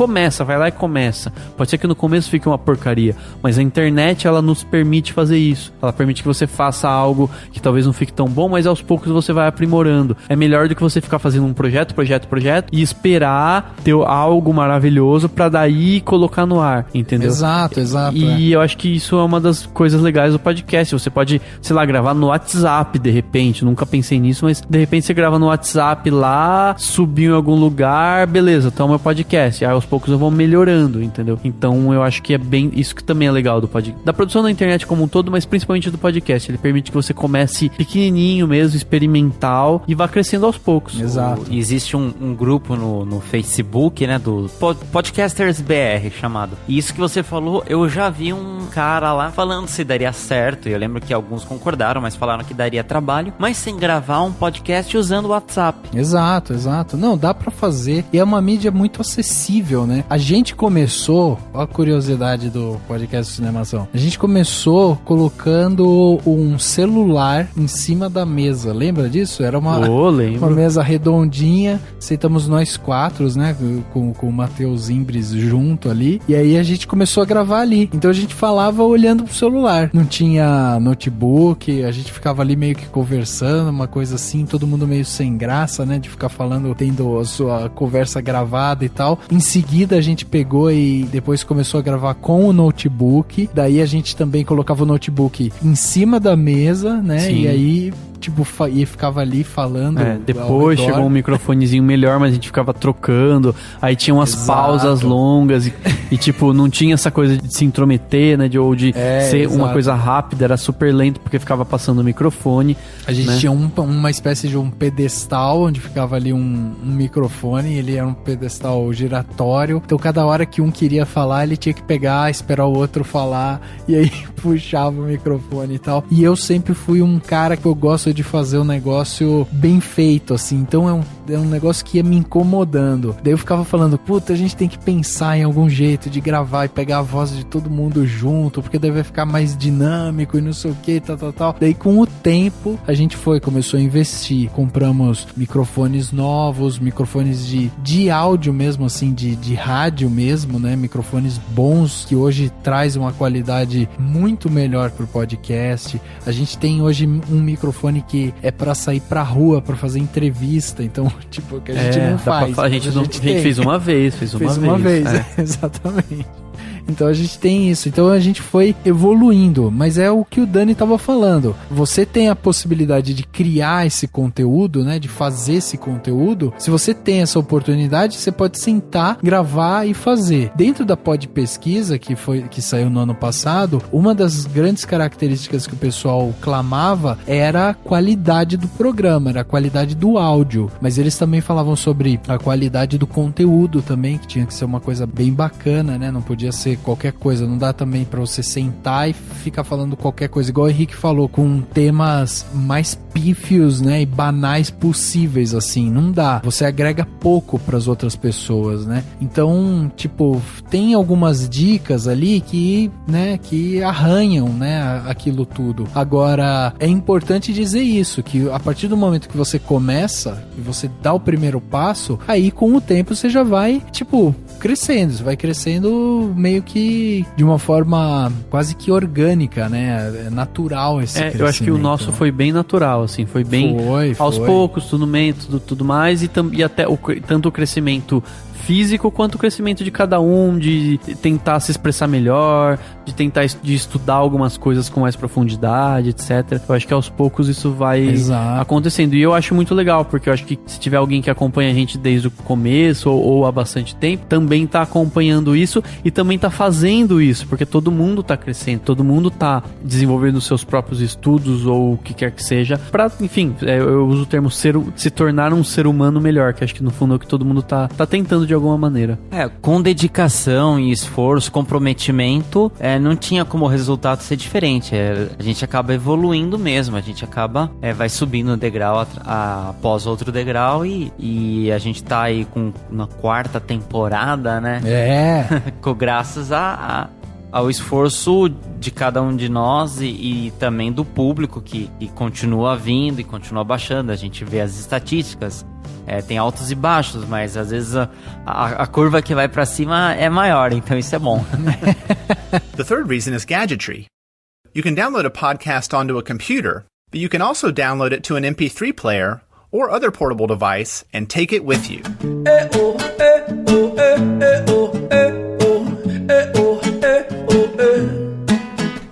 vai lá e começa. Pode ser que no começo fique uma porcaria, mas a internet, ela nos permite fazer isso. Ela permite que você faça algo que talvez não fique tão bom, mas aos poucos você vai aprimorando aprimorando. É melhor do que você ficar fazendo um projeto e esperar ter algo maravilhoso pra daí colocar no ar, entendeu?
Exato.
E eu acho que isso é uma das coisas legais do podcast. Você pode, sei lá, gravar no WhatsApp de repente. Nunca pensei nisso, mas de repente você grava no WhatsApp lá, subiu em algum lugar, beleza, então é meu podcast. Aí aos poucos eu vou melhorando, entendeu? Então eu acho que é bem isso que também é legal do podcast. Da produção da internet como um todo, mas principalmente do podcast. Ele permite que você comece pequenininho mesmo, experimental, e vá crescendo aos poucos.
Exato.
Existe um grupo no Facebook, né, do Podcasters BR chamado. E isso que você falou, eu já vi um cara lá falando se daria certo. E eu lembro que alguns concordaram, mas falaram que daria trabalho, mas sem gravar um podcast usando o WhatsApp.
Exato. Não, dá pra fazer. E é uma mídia muito acessível, né? A gente começou, ó a curiosidade do podcast Cinemação. A gente começou colocando um celular em cima da mesa. Lembra disso? Era uma mesa redondinha. Sentamos nós 4, né? Com o Matheus Imbres junto ali. E aí a gente começou a gravar ali. Então a gente falava olhando pro celular. Não tinha notebook. A gente ficava ali meio que conversando, uma coisa assim. Todo mundo meio sem graça, né? De ficar falando, tendo a sua conversa gravada e tal. Em seguida a gente pegou e depois começou a gravar com o notebook. Daí a gente também colocava o notebook em cima da mesa, né? Sim. E aí, tipo, e ficava ali falando.
Depois chegou um microfonezinho melhor, mas a gente ficava trocando. Aí tinha umas pausas longas e tipo, não tinha essa coisa de se intrometer, né? Ou de ser uma coisa rápida, era super lento porque ficava passando o microfone.
A gente tinha uma espécie de um pedestal onde ficava ali um microfone, ele era um pedestal giratório. Então cada hora que um queria falar, ele tinha que pegar, esperar o outro falar e aí puxava o microfone e tal. E eu sempre fui um cara que eu gosto de fazer um negócio bem feito, assim. Então é um negócio que ia me incomodando. Daí eu ficava falando, puta, a gente tem que pensar em algum jeito de gravar e pegar a voz de todo mundo junto, porque daí vai ficar mais dinâmico e não sei o que, tal. Daí com o tempo, a gente começou a investir. Compramos microfones novos, microfones de áudio mesmo, assim, de rádio mesmo, né? Microfones bons, que hoje traz uma qualidade muito melhor pro podcast. A gente tem hoje um microfone que é pra sair pra rua, pra fazer entrevista, então, tipo, que a gente não faz.
A gente fez uma vez.
Exatamente. Então a gente tem isso. Então a gente foi evoluindo. Mas é o que o Dani estava falando. Você tem a possibilidade de criar esse conteúdo, né? De fazer esse conteúdo. Se você tem essa oportunidade, você pode sentar, gravar e fazer. Dentro da Pod Pesquisa, que saiu no ano passado, uma das grandes características que o pessoal clamava era a qualidade do programa, era a qualidade do áudio. Mas eles também falavam sobre a qualidade do conteúdo também, que tinha que ser uma coisa bem bacana, né? Não podia ser qualquer coisa, não dá também pra você sentar e ficar falando qualquer coisa, igual o Henrique falou, com temas mais pífios, né, e banais possíveis, assim, não dá, você agrega pouco pras outras pessoas, né, então, tipo, tem algumas dicas ali que, né, que arranham, né, aquilo tudo. Agora, é importante dizer isso, que a partir do momento que você começa, e você dá o primeiro passo, aí com o tempo você já vai, tipo, crescendo, você vai crescendo meio que de uma forma quase que orgânica, né? É natural esse crescimento.
Eu acho que o nosso foi bem natural, assim, foi bem aos poucos, tudo mais, e até tanto o crescimento físico quanto o crescimento de cada um, de tentar se expressar melhor, de estudar algumas coisas com mais profundidade, etc. Eu acho que aos poucos isso vai acontecendo. E eu acho muito legal, porque eu acho que se tiver alguém que acompanha a gente desde o começo ou há bastante tempo, também tá acompanhando isso e também tá fazendo isso, porque todo mundo tá crescendo, todo mundo tá desenvolvendo os seus próprios estudos ou o que quer que seja, pra, enfim, eu uso o termo se tornar um ser humano melhor, que acho que no fundo é o que todo mundo tá tentando de alguma maneira.
Com dedicação e esforço, comprometimento, não tinha como o resultado ser diferente. A gente acaba evoluindo mesmo, a gente acaba, vai subindo um degrau após outro degrau e a gente tá aí na 4ª temporada, né? Graças ao esforço de cada um de nós e também do público que continua vindo e continua baixando. A gente vê as estatísticas, tem altos e baixos, mas às vezes a curva que vai pra cima é maior, então isso é bom.
The third reason is gadgetry. You can download a podcast onto a computer, but you can also download it to an MP3 player or other portable device and take it with you.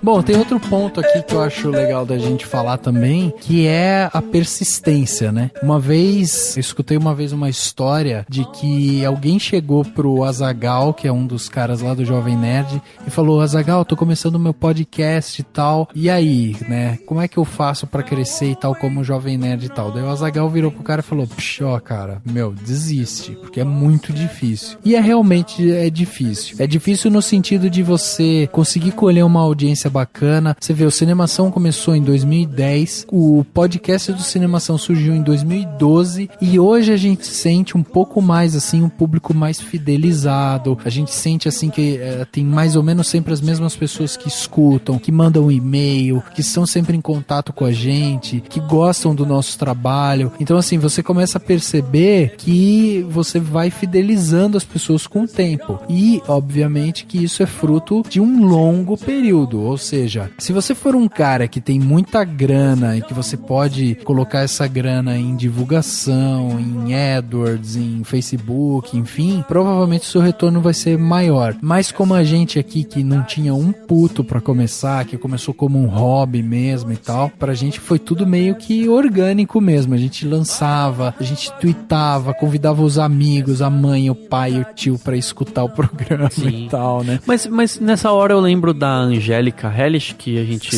Bom, tem outro ponto aqui que eu acho legal da gente falar também, que é a persistência, né? Uma vez, eu escutei uma história de que alguém chegou pro Azaghal, que é um dos caras lá do Jovem Nerd, e falou: Azaghal, tô começando o meu podcast e tal, e aí, né? Como é que eu faço pra crescer e tal, como o Jovem Nerd e tal? Daí o Azaghal virou pro cara e falou: ó, cara, desiste, porque é muito difícil. E realmente é difícil. É difícil no sentido de você conseguir colher uma audiência bacana. Você vê, o Cinemação começou em 2010, o podcast do Cinemação surgiu em 2012 e hoje a gente sente um pouco mais assim, um público mais fidelizado. A gente sente assim que tem mais ou menos sempre as mesmas pessoas que escutam, que mandam um e-mail, que estão sempre em contato com a gente, que gostam do nosso trabalho. Então assim, você começa a perceber que você vai fidelizando as pessoas com o tempo. E obviamente que isso é fruto de um longo período, ou seja, se você for um cara que tem muita grana e que você pode colocar essa grana em divulgação, em AdWords, em Facebook, enfim, provavelmente o seu retorno vai ser maior. Mas como a gente aqui que não tinha um puto pra começar, que começou como um hobby mesmo e tal, pra gente foi tudo meio que orgânico mesmo. A gente lançava, a gente tweetava, convidava os amigos, a mãe, o pai e o tio pra escutar o programa. Sim. E tal, né?
Mas nessa hora eu lembro da Angélica Hellish, que a gente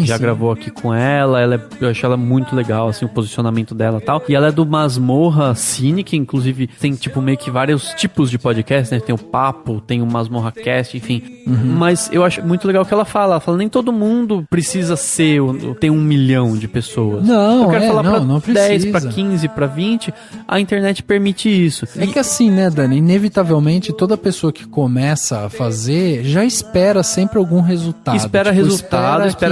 já gravou aqui com ela. Eu acho ela muito legal, assim, o posicionamento dela e tal. E ela é do Masmorra Cine, que inclusive tem, tipo, meio que vários tipos de podcast, né? Tem o Papo, tem o Masmorra Cast, enfim. Mas eu acho muito legal o que ela fala. Ela fala, nem todo mundo precisa ter 1 milhão de pessoas.
Não,
eu quero falar
não
pra 10, pra 15, pra 20. A internet permite isso.
É que assim, né, Dani? Inevitavelmente, toda pessoa que começa a fazer já espera sempre algum resultado.
Espera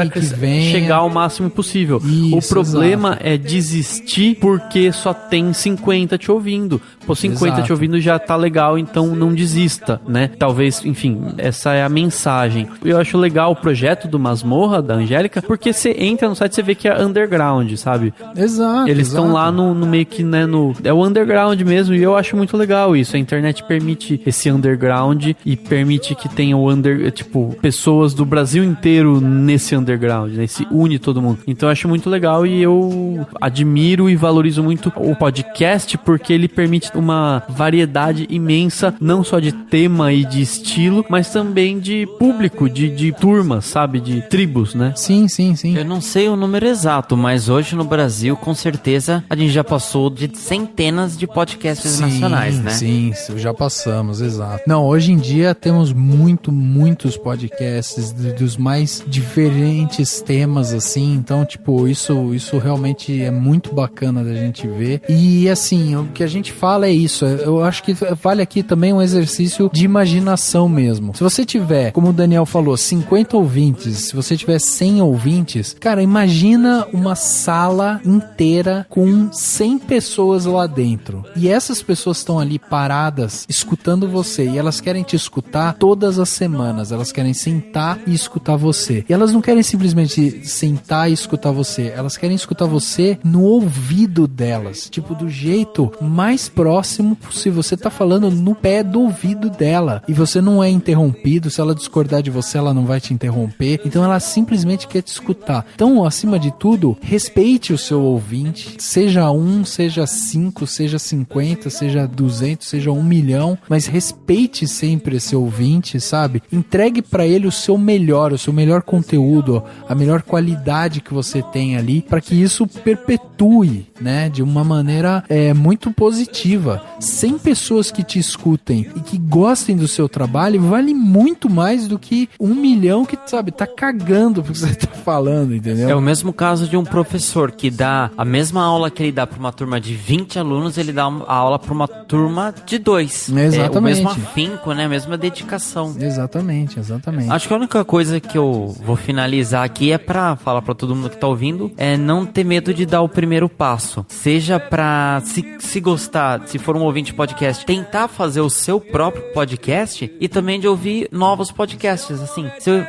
que venha, chegar ao máximo possível. Isso, o problema é desistir porque só tem 50 te ouvindo. Pô, 50 te ouvindo já tá legal, então não desista, né? Talvez, enfim, essa é a mensagem. Eu acho legal o projeto do Masmorra, da Angélica, porque você entra no site e você vê que é underground, sabe?
Exato.
Eles estão lá no meio que, né, é o underground mesmo, e eu acho muito legal isso. A internet permite esse underground e permite que tenha pessoas do Brasil inteiro nesse underground, né? Se une todo mundo. Então eu acho muito legal e eu admiro e valorizo muito o podcast porque ele permite uma variedade imensa, não só de tema e de estilo, mas também de público, de turmas, sabe? De tribos, né?
Sim.
Eu não sei o número exato, mas hoje no Brasil, com certeza, a gente já passou de centenas de podcasts nacionais, né?
Sim, já passamos, exato. Não, hoje em dia temos muitos podcasts dos mais diferentes temas, assim, então, tipo, isso realmente é muito bacana da gente ver. E, assim, o que a gente fala é isso, eu acho que vale aqui também um exercício de imaginação mesmo. Se você tiver, como o Daniel falou, 50 ouvintes, se você tiver 100 ouvintes, cara, imagina uma sala inteira com 100 pessoas lá dentro. E essas pessoas estão ali paradas, escutando você, e elas querem te escutar todas as semanas, elas querem sentar e escutar você. E elas não querem simplesmente sentar e escutar você, elas querem escutar você no ouvido delas, tipo, do jeito mais próximo possível. Você tá falando no pé do ouvido dela, e você não é interrompido. Se ela discordar de você, ela não vai te interromper, então ela simplesmente quer te escutar. Então, acima de tudo, respeite o seu ouvinte, seja 1, seja 5, seja 50, seja 200, seja 1 milhão, mas respeite sempre esse ouvinte, sabe? Entregue pra ele o seu melhor conteúdo, a melhor qualidade que você tem ali, para que isso perpetue, né, de uma maneira muito positiva. 100 pessoas que te escutem e que gostem do seu trabalho vale muito mais do que 1 milhão que, sabe, tá cagando porque você tá falando, entendeu?
É o mesmo caso de um professor que dá a mesma aula que ele dá pra uma turma de 20 alunos, ele dá a aula pra uma turma de 2.
Exatamente.
É o mesmo afinco, né? A mesma dedicação.
Exatamente.
Acho que a única coisa que eu vou finalizar aqui é pra falar pra todo mundo que tá ouvindo, é não ter medo de dar o primeiro passo. Seja pra, se gostar, se for um ouvinte de podcast, tentar fazer o seu próprio podcast e também de ouvir novos podcasts, assim. Você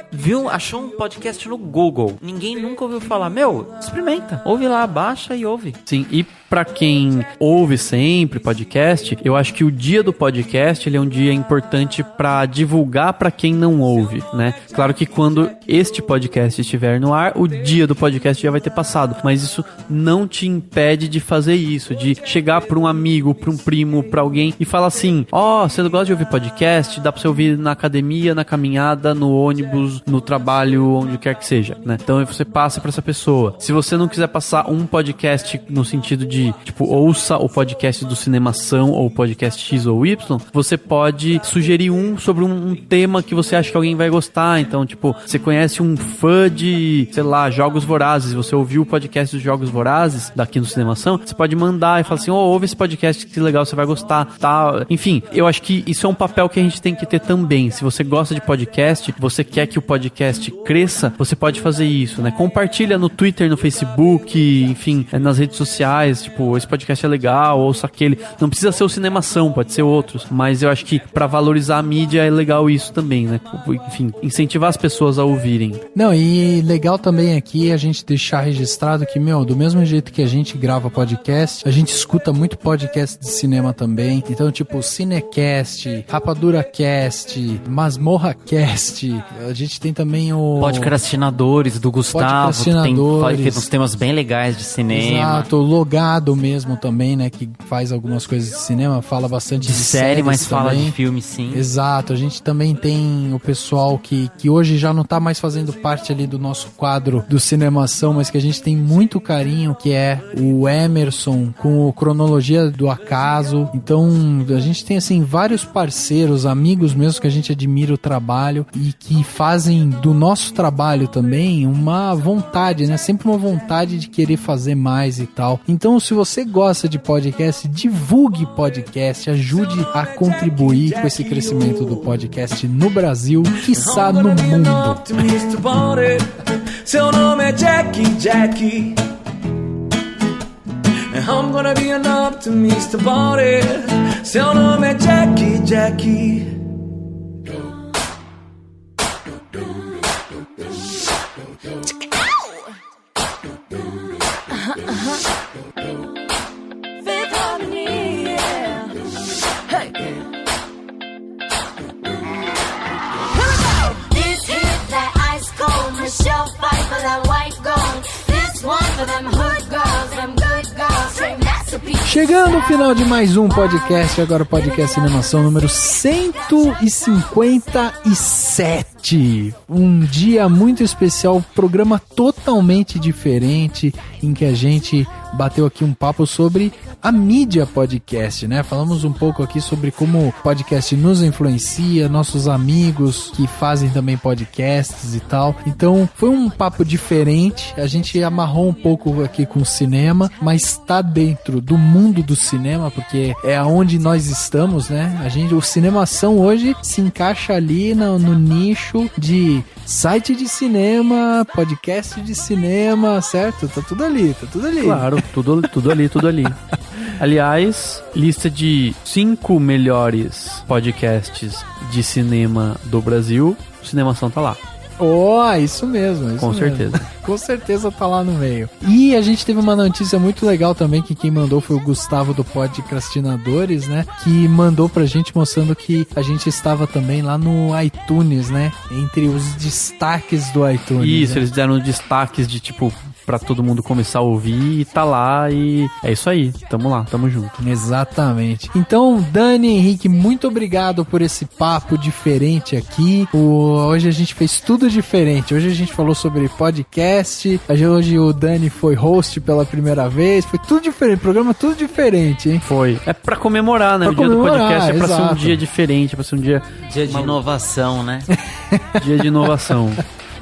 achou um podcast no Google, ninguém nunca ouviu falar, experimenta, ouve lá, baixa e ouve.
Sim, e pra quem ouve sempre podcast, eu acho que o dia do podcast, ele é um dia importante pra divulgar pra quem não ouve, né? Claro que quando este podcast estiver no ar, o dia do podcast já vai ter passado, mas isso não te impede de fazer isso, de chegar pra um amigo, pra um primo, pra alguém e falar assim, você gosta de ouvir podcast? Dá pra você ouvir na academia, na caminhada, no ônibus, no trabalho, onde quer que seja, né? Então você passa pra essa pessoa. Se você não quiser passar um podcast no sentido de, tipo, ouça o podcast do Cinemação ou o podcast X ou Y, você pode sugerir sobre um tema que você acha que alguém vai gostar. Então, tipo, você conhece um fã de, sei lá, Jogos Vorazes, você ouviu o podcast dos Jogos Vorazes daqui no Cinemação, você pode mandar e falar assim, ouve esse podcast que legal, você vai gostar, tá? Enfim, eu acho que isso é um papel que a gente tem que ter também. Se você gosta de podcast, você quer que o podcast cresça, você pode fazer isso, né? Compartilha no Twitter, no Facebook, enfim, nas redes sociais, tipo, esse podcast é legal, ouça aquele. Não precisa ser o Cinemação, pode ser outros, mas eu acho que pra valorizar a mídia é legal isso também, né? Enfim, incentivar as pessoas a ouvirem.
Não, e legal também aqui a gente deixar registrado que, do mesmo jeito que a gente grava podcast, a gente escuta muito podcast de cinema também. Então, tipo, Cinecast, RapaduraCast, MasmorraCast, a gente tem também o...
Podcastinadores do Gustavo, que tem uns temas bem legais de cinema.
Exato, o Logado mesmo também, né, que faz algumas coisas de cinema, fala bastante de
série, mas
também.
Fala de filme, sim.
Exato, a gente também tem o pessoal que hoje já não tá mais fazendo parte ali do nosso quadro do Cinemação, mas que a gente tem muito carinho, que é o Emerson com o Cronologia do Acaso. Então, a gente tem, assim, vários parceiros, amigos mesmo que a gente admira o trabalho e que fazem do nosso trabalho também uma vontade, né? Sempre uma vontade de querer fazer mais e tal. Então, se você gosta de podcast, divulgue podcast, ajude a contribuir com esse crescimento do podcast no Brasil, quiçá no mundo.
Seu nome é Jackie. I'm gonna be an optimist about it. Seu nome é Jackie.
Fifth Harmony, yeah. Hey. This hit that ice cold, Michelle fight for that white gold. This one for them hood girls, them good girls, say masterpiece.
Chegando ao final de mais um podcast, agora o podcast Cinemação número 157. Um dia muito especial, programa totalmente diferente, em que a gente bateu aqui um papo sobre a mídia podcast, né? Falamos um pouco aqui sobre como o podcast nos influencia, nossos amigos que fazem também podcasts e tal. Então, foi um papo diferente, a gente amarrou um pouco aqui com o cinema, mas tá dentro do mundo do cinema, porque é aonde nós estamos, né? O Cinemação hoje se encaixa ali no nicho de site de cinema, podcast de cinema, certo? Tá tudo ali.
Claro, tudo ali. Aliás, lista de 5 melhores podcasts de cinema do Brasil, o Cinemação tá lá.
Isso mesmo.
Com certeza.
Com certeza tá lá no meio. E a gente teve uma notícia muito legal também, que quem mandou foi o Gustavo do Podcastinadores, né? Que mandou pra gente mostrando que a gente estava também lá no iTunes, né? Entre os destaques do iTunes.
Isso,
né?
Eles deram destaques de tipo... pra todo mundo começar a ouvir e tá lá e é isso aí, tamo lá, tamo junto.
Exatamente. Então, Dani e Henrique, muito obrigado por esse papo diferente aqui. Hoje a gente fez tudo diferente. Hoje a gente falou sobre podcast, hoje o Dani foi host pela primeira vez, foi tudo diferente, programa tudo diferente, hein?
Foi. É pra comemorar, né? O dia do podcast é pra ser um dia diferente, é pra ser um dia...
Dia de inovação, né?
Dia de inovação.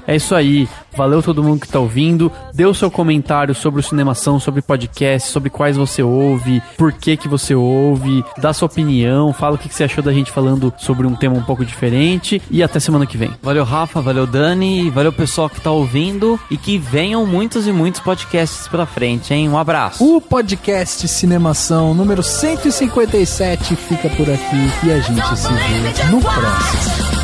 É isso aí. Valeu todo mundo que tá ouvindo. Dê o seu comentário sobre o Cinemação, sobre podcast, sobre quais você ouve, por que você ouve, dá sua opinião, fala o que você achou da gente falando sobre um tema um pouco diferente e até semana que vem.
Valeu, Rafa, valeu, Dani, valeu pessoal que tá ouvindo e que venham muitos e muitos podcasts pela frente, hein? Um abraço.
O podcast Cinemação número 157 fica por aqui e a gente se vê no próximo.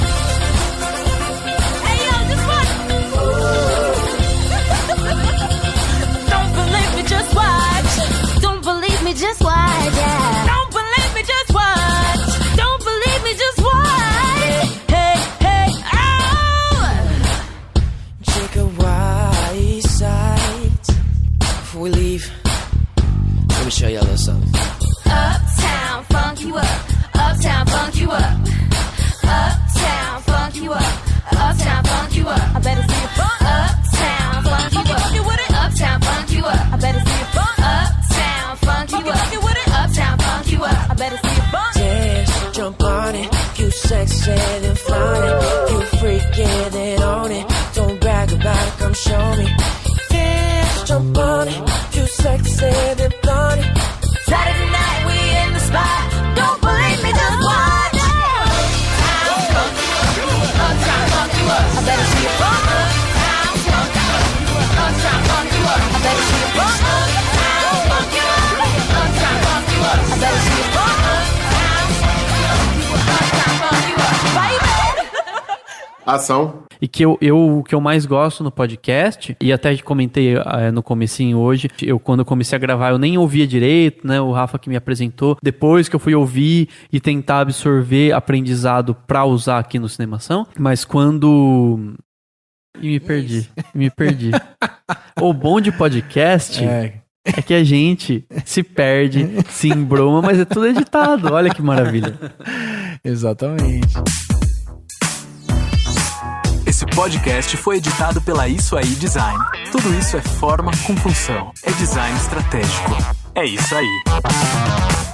Just watch, yeah. Don't believe me, just watch. Don't believe me, just watch. Hey, hey, oh!
Take a wide side. Before we leave, let me show you a little something.
Uptown, funk you up. Uptown, funk you up. Uptown, funk you up. Uptown, funk you up. I better see you funk. Uptown, funk you up. Uptown, funk you up. I better see you funk. Uptown, funk you up. Uptown, funk you up. I better see you funk.
Dance, jump on it. You sexy and flaunt it. You freaking and own it. Don't brag about it, come show me. Dance, jump on it. You sexy and flaunt it.
Saturday night, we in the spot. Don't believe me, just watch. Uptown, funk you up. Uptown, funk you up. I better see you funk. Uptown, funk you up. Uptown, funk you up. I better see you funk. Uptown, funk you up. Uptown, funk you up. I better see you funk. Uptown, funk you up. Baby!
Ação.
E que o que eu mais gosto no podcast, e até comentei no comecinho hoje, quando eu comecei a gravar, eu nem ouvia direito, né? O Rafa que me apresentou. Depois que eu fui ouvir e tentar absorver aprendizado pra usar aqui no Cinemação. Mas quando... E me perdi. O bom de podcast... É que a gente se perde, se embroma, mas é tudo editado. Olha que maravilha.
Exatamente.
Esse podcast foi editado pela Isso Aí Design. Tudo isso é forma com função. É design estratégico. É isso aí.